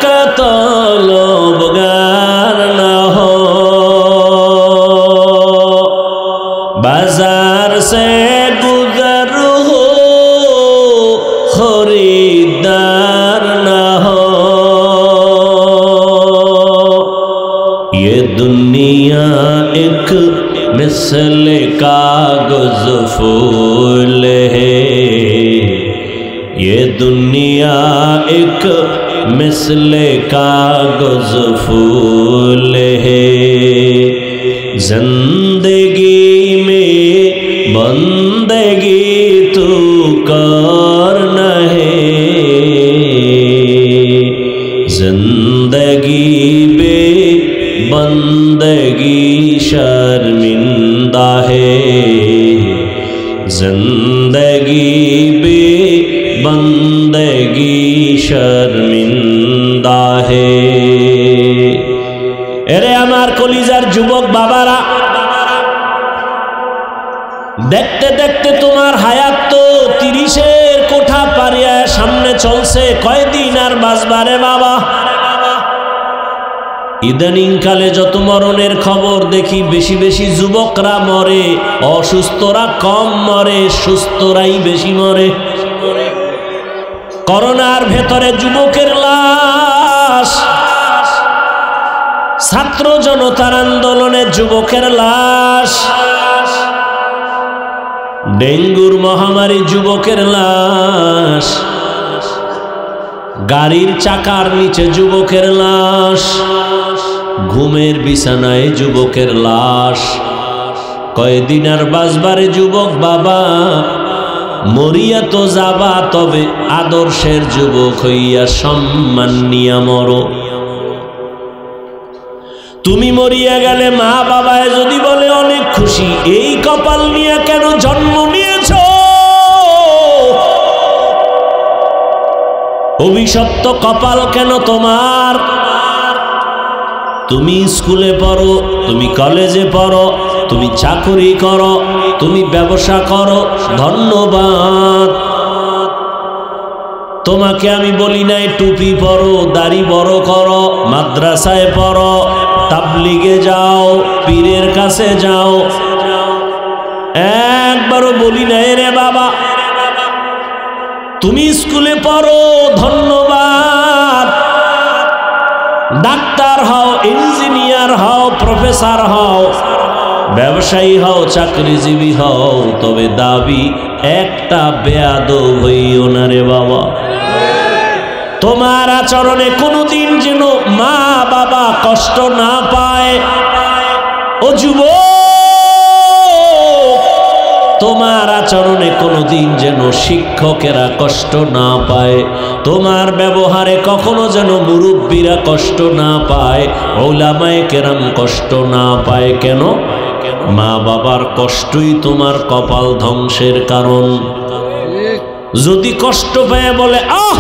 का तलबगार न हो, बाजार से गुजर हो खरीदार न हो, ये दुनिया एक मिसल कागज फूल है, ये दुनिया एक मिसले कागज फूल है, जिंदगी में बंदगी तू करना है, जिंदगी बे बंदगी शर्मिंदा है, जिंदगी बे बंदगी शर्मिंदा है। এরে আমার কলিজার যুবক বাবারা, দেখতে দেখতে তোমার হায়াত তো 30-এর কোঠা পারিয়া সামনে চলছে, কয়দিন আর বাঁচবারে বাবা? ইদানিং কালে যত মরণের খবর দেখি, বেশি বেশি যুবকরা মরে, অসুস্থরা কম মরে, সুস্থরাই বেশি মরে। করোনার ভেতরে যুবকের লাশ, ছাত্র জনতার আন্দোলনে যুবকের লাশ, ডেঙ্গুর মহামারী যুবকের লাশ, গাড়ির চাকার নিচে যুবকের লাশ, ঘুমের বিছানায় যুবকের লাশ। কয়দিন আর বাঁচবারে যুবক বাবা? মরিয়া তো যাবা, তবে আদর্শের যুবক হইয়া সম্মান নিয়া মরো। তুমি মরিয়া গেলে মা বাবায় যদি বলে অনেক খুশি, এই কপাল নিয়ে কেন জন্ম নিয়েছ? অভিশপ্ত কপাল কেন তোমার? তুমি স্কুলে পড়ো, তুমি কলেজে পড়ো, তুমি চাকরি করো, তুমি ব্যবসা করো, ধন্যবাদ। তোমাকে আমি বলি নাই টুপি পরো, দাড়ি বড় করো, মাদ্রাসায় পড়ো, তাবলিগে যাও, পীরের কাছে যাও, একবারও বলি নাই রে বাবা। তুমি স্কুলে পড়ো, ধন্যবাদ। ডাক্তার হও, ইঞ্জিনিয়ার হও, প্রফেসর হও, ব্যবসায়ী হও, চাকরিজীবী হও, তবে দাবি একটা, বেয়াদব হইও না রে বাবা। তোমার আচরণে কোনোদিন যেন মা বাবা কষ্ট না পায়। ও যুবক, তোমার আচরণে কোনোদিন যেন শিক্ষকেরা কষ্ট না পায়, তোমার ব্যবহারে কখনো যেন মুরব্বীরা কষ্ট না পায়, উলামায়ে কেরাম কষ্ট না পায়। কেন? মা বাবার কষ্টই তোমার কপাল ধ্বংসের কারণ। যদি কষ্ট পায় বলে আহ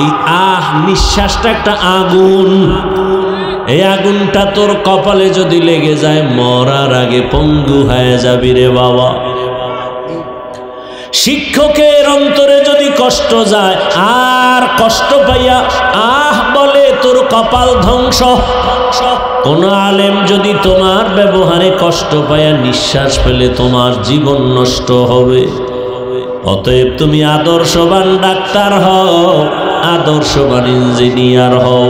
এই নিঃশ্বাসটা একটা আগুন, এই আগুনটা তোর কপালে যদি লেগে যায় মরার আগে পঙ্গু হয়ে যাবি রে বাবা। শিক্ষকের অন্তরে যদি কষ্ট যায় আর কষ্ট পাইয়া বলে তোর কপাল ধ্বংস। কোন আলেম যদি তোমার ব্যবহারে কষ্ট পাইয়া নিঃশ্বাস ফেলে তোমার জীবন নষ্ট হবে। অতএব তুমি আদর্শবান ডাক্তার হও, আদর্শবান ইঞ্জিনিয়ার হও,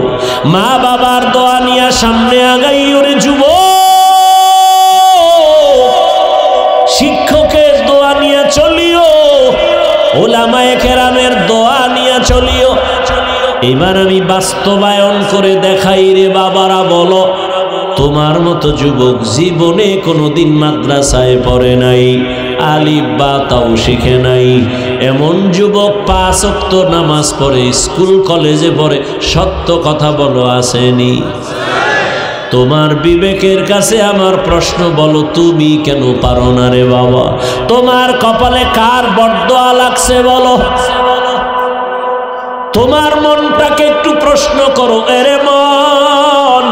মা বাবার দোয়া নিয়ে সামনে আগাই ওরে যুবক। শিক্ষকের দোয়া নিয়ে চলিও, ওলামায়ে কেরামের দোয়া নিয়ে চলিও। এবার আমি বাস্তবায়ন করে দেখাই রে বাবারা, বলো তোমার মতো যুবক জীবনে কোনোদিন মাদ্রাসায় পড়ে নাই, আলিফ বা তাও শিখে নাই, এমন যুবক 5 ওয়াক্ত নামাজ পড়ে, স্কুল কলেজে পড়ে, সত্য কথা বলো আসেনি? তোমার বিবেকের কাছে আমার প্রশ্ন, বলো তুমি কেন পারো না রে বাবা? তোমার কপালে কার বরদোয়া লাগছে বলো? তোমার মনটাকে একটু প্রশ্ন করো, এরে মন,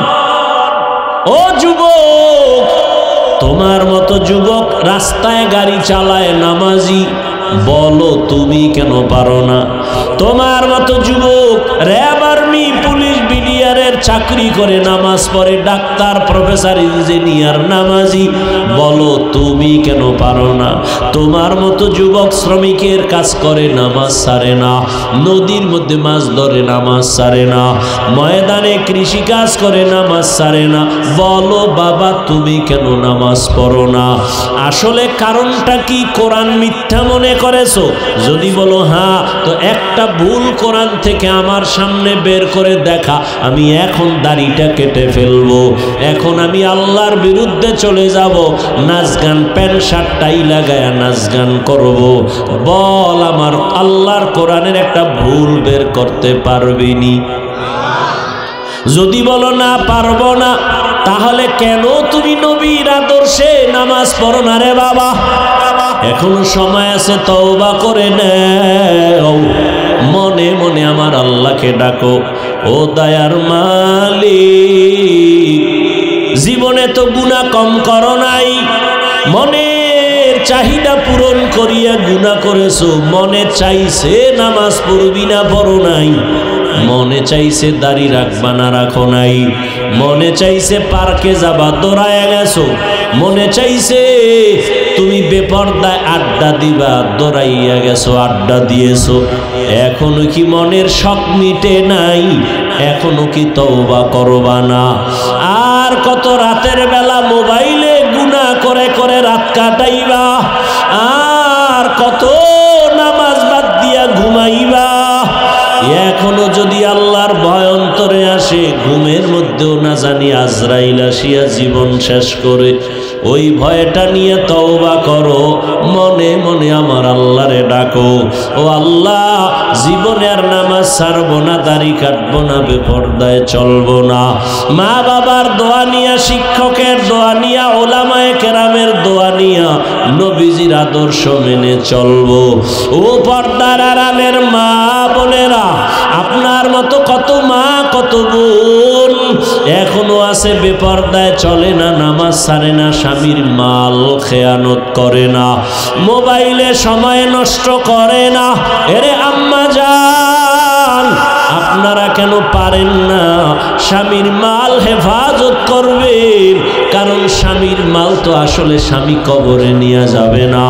ও যুবক, তোমার মতো যুবক রাস্তায় গাড়ি চালায় নামাজি, বলো তুমি কেন পারো না? তোমার মতো যুবক র্যাব, আর্মি, পুলিশ, বিডিআরের চাকরি করে, নামাজ পড়ে, ডাক্তার, প্রফেসর, ইঞ্জিনিয়ার, নামাজি, বলো তুমি কেন পারো না? তোমার মতো যুবক শ্রমিকের কাজ করে, নামাজ ছাড়ে না, নদীর মধ্যে মাছ ধরে, নামাজ ছাড়ে না, ময়দানে কৃষি কাজ করে, নামাজ ছাড়ে না, বলো বাবা তুমি কেন নামাজ পড়ো না? আসলে কারণটা কি? কোরআন মিথ্যা মনে করেছো? যদি বলো হ্যাঁ, তো একটা ভুল কোরআন থেকে আমার সামনে বের করে দেখা, আমি এখন দাড়িটা কেটে ফেলবো, এখন আমি আল্লাহর বিরুদ্ধে চলে যাব, নাচ গান প্যান্ট শার্ট টাই লাগায় নাচ গান করবো, বল আমার আল্লাহর কোরআনের একটা ভুল বের করতে পারবিনি? যদি বলো না পারবো না, তাহলে কেন তুমি নবীর আদর্শে নামাজ পড়ো না রে বাবা? এখনো সময় আছে, তওবা করে নাও, মনে মনে আমার আল্লাহকে ডাকো, ও দয়ার মালিক, জীবনে তো গুনাহ কম করো নাই, মনের চাহিদা পূরণ করিয়া গুনাহ করেছো, মনে চাইছে নামাজ পড়বি না, পড়ো নাই, মনে চাইছে দাড়ি রাখবা না, রাখো নাই, মনে চাইছে পার্কে যাবা, দৌড়ায় গেছো, মনে চাইছে তুমি বেপরদায় আড্ডা দিবা, দৌড়াইয়া গেছো, আড্ডা দিয়েছো, এখনো কি মনের শখ মিটে নাই? এখনো কি তওবা করবা না? আর কত রাতের বেলা মোবাইলে গুনাহ করে করে রাত কাটাইবা, আর কত নামাজ বাদ দিয়া ঘুমাইবা। এখনো যদি আল্লাহর ভয় অন্তরে আসে, ঘুমের মধ্যেও না জানি আজরাইল আসিয়া জীবন শেষ করে, ওই ভয়টা নিয়ে তওবা করো, মনে মনে আমার আল্লাহরে ডাকো, ও আল্লাহ জীবনে আর নামাজ ছাড়বো না, দাড়ি কাটবো না, বেপরদায় চলবো না, মা বাবার দোয়া নিয়া, শিক্ষকের দোয়া নিয়া, ওলামায়ে কেরামের দোয়া নিয়া নবীজির আদর্শ মেনে চলবো। ও পর্দার আড়ালের মা বোনেরা, আপনার মতো কত মা কত বোন এখনো আছে বেপরদায় চলে না, নামাজ ছাড়ে না, স্বামীর মাল খেয়ানত করে না, মোবাইলে সময় নষ্ট করে না। এরে আম্মা জান, আপনারা কেন পারেন না স্বামীর মাল হেফাজত করবেন? কারণ স্বামীর মাল তো আসলে স্বামী কবরে নিয়ে যাবে না,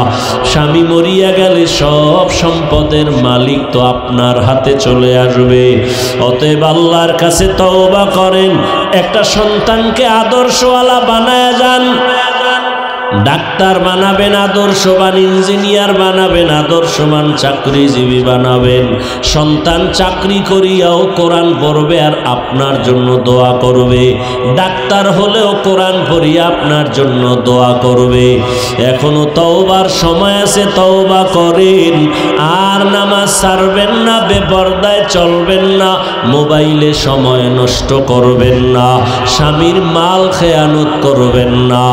স্বামী মরিয়া গেলে সব সম্পদের মালিক তো আপনার হাতে চলে আসবে। অতএব আল্লাহর কাছে তওবা করেন, একটা সন্তানকে আদর্শওয়ালা বানায় যান, ডাক্তার বানাবেন, আদর্শবান ইঞ্জিনিয়ার বানাবেন, আদর্শবান চাকরিজীবী বানাবেন। সন্তান চাকরি করিয়াও কোরআন পড়বে আর আপনার জন্য দোয়া করবে, ডাক্তার হলেও কোরআন পড়িয়া আপনার জন্য দোয়া করবে। এখনো তওবার সময় আছে, তওবা করেন, আর নামাজ ছাড়বেন না, বেপরদায় চলবেন না, মোবাইলে সময় নষ্ট করবেন না, স্বামীর মাল খেয়ানত করবেন না।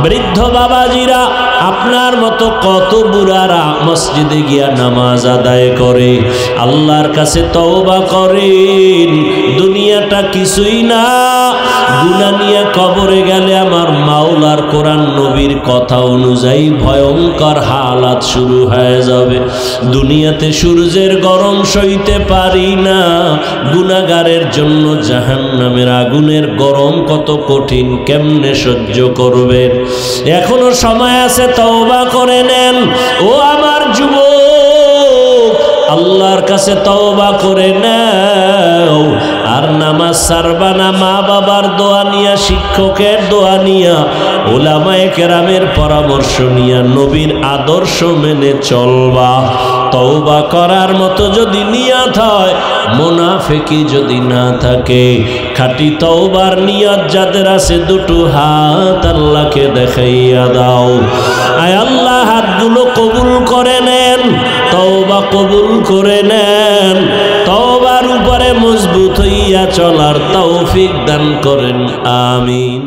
বৃদ্ধ বাবাজিরা, আপনার মতো কত বুড়ারা মসজিদে গিয়া নামাজ আদায় করে, আল্লাহর কাছে তওবা করেন। দুনিয়াটা কিছুই না, গুনাহ নিয়ে কবরে গেলে আমার মাওলার কোরআন নবীর কথা অনুযায়ী ভয়ঙ্কর হালাত শুরু হয়ে যাবে। দুনিয়াতে সূর্যের গরম সইতে পারি না, গুনাহগারের জন্য জাহান্নামের আগুনের গরম কত কঠিন, কেমনে সহ্য করবেন? এখনো সময় আছে, তওবা করে নেন। ও আমার যুবক, আল্লাহর কাছে তওবা করে নাও। আর নামাজ ছাড়বা না, মা বাবার দোয়া নিয়া, শিক্ষকের দোয়া নিয়া, উলামায়ে কেরামের পরামর্শ নিয়া, নবীর আদর্শ মেনে চলবা। তওবা করার মতো যদি নিয়ত হয়, মুনাফিকি যদি না থাকে, খাঁটি তওবার নিয়ত যাদের আছে, দুটো হাত আল্লাহকে দেখাইয়া দাও। আয় আল্লাহ, হাতগুলো কবুল করে নেন, তওবা কবুল করে নেন। তওবার উপরে মজবুত হইয়া চলার তৌফিক দান করেন, আমিন।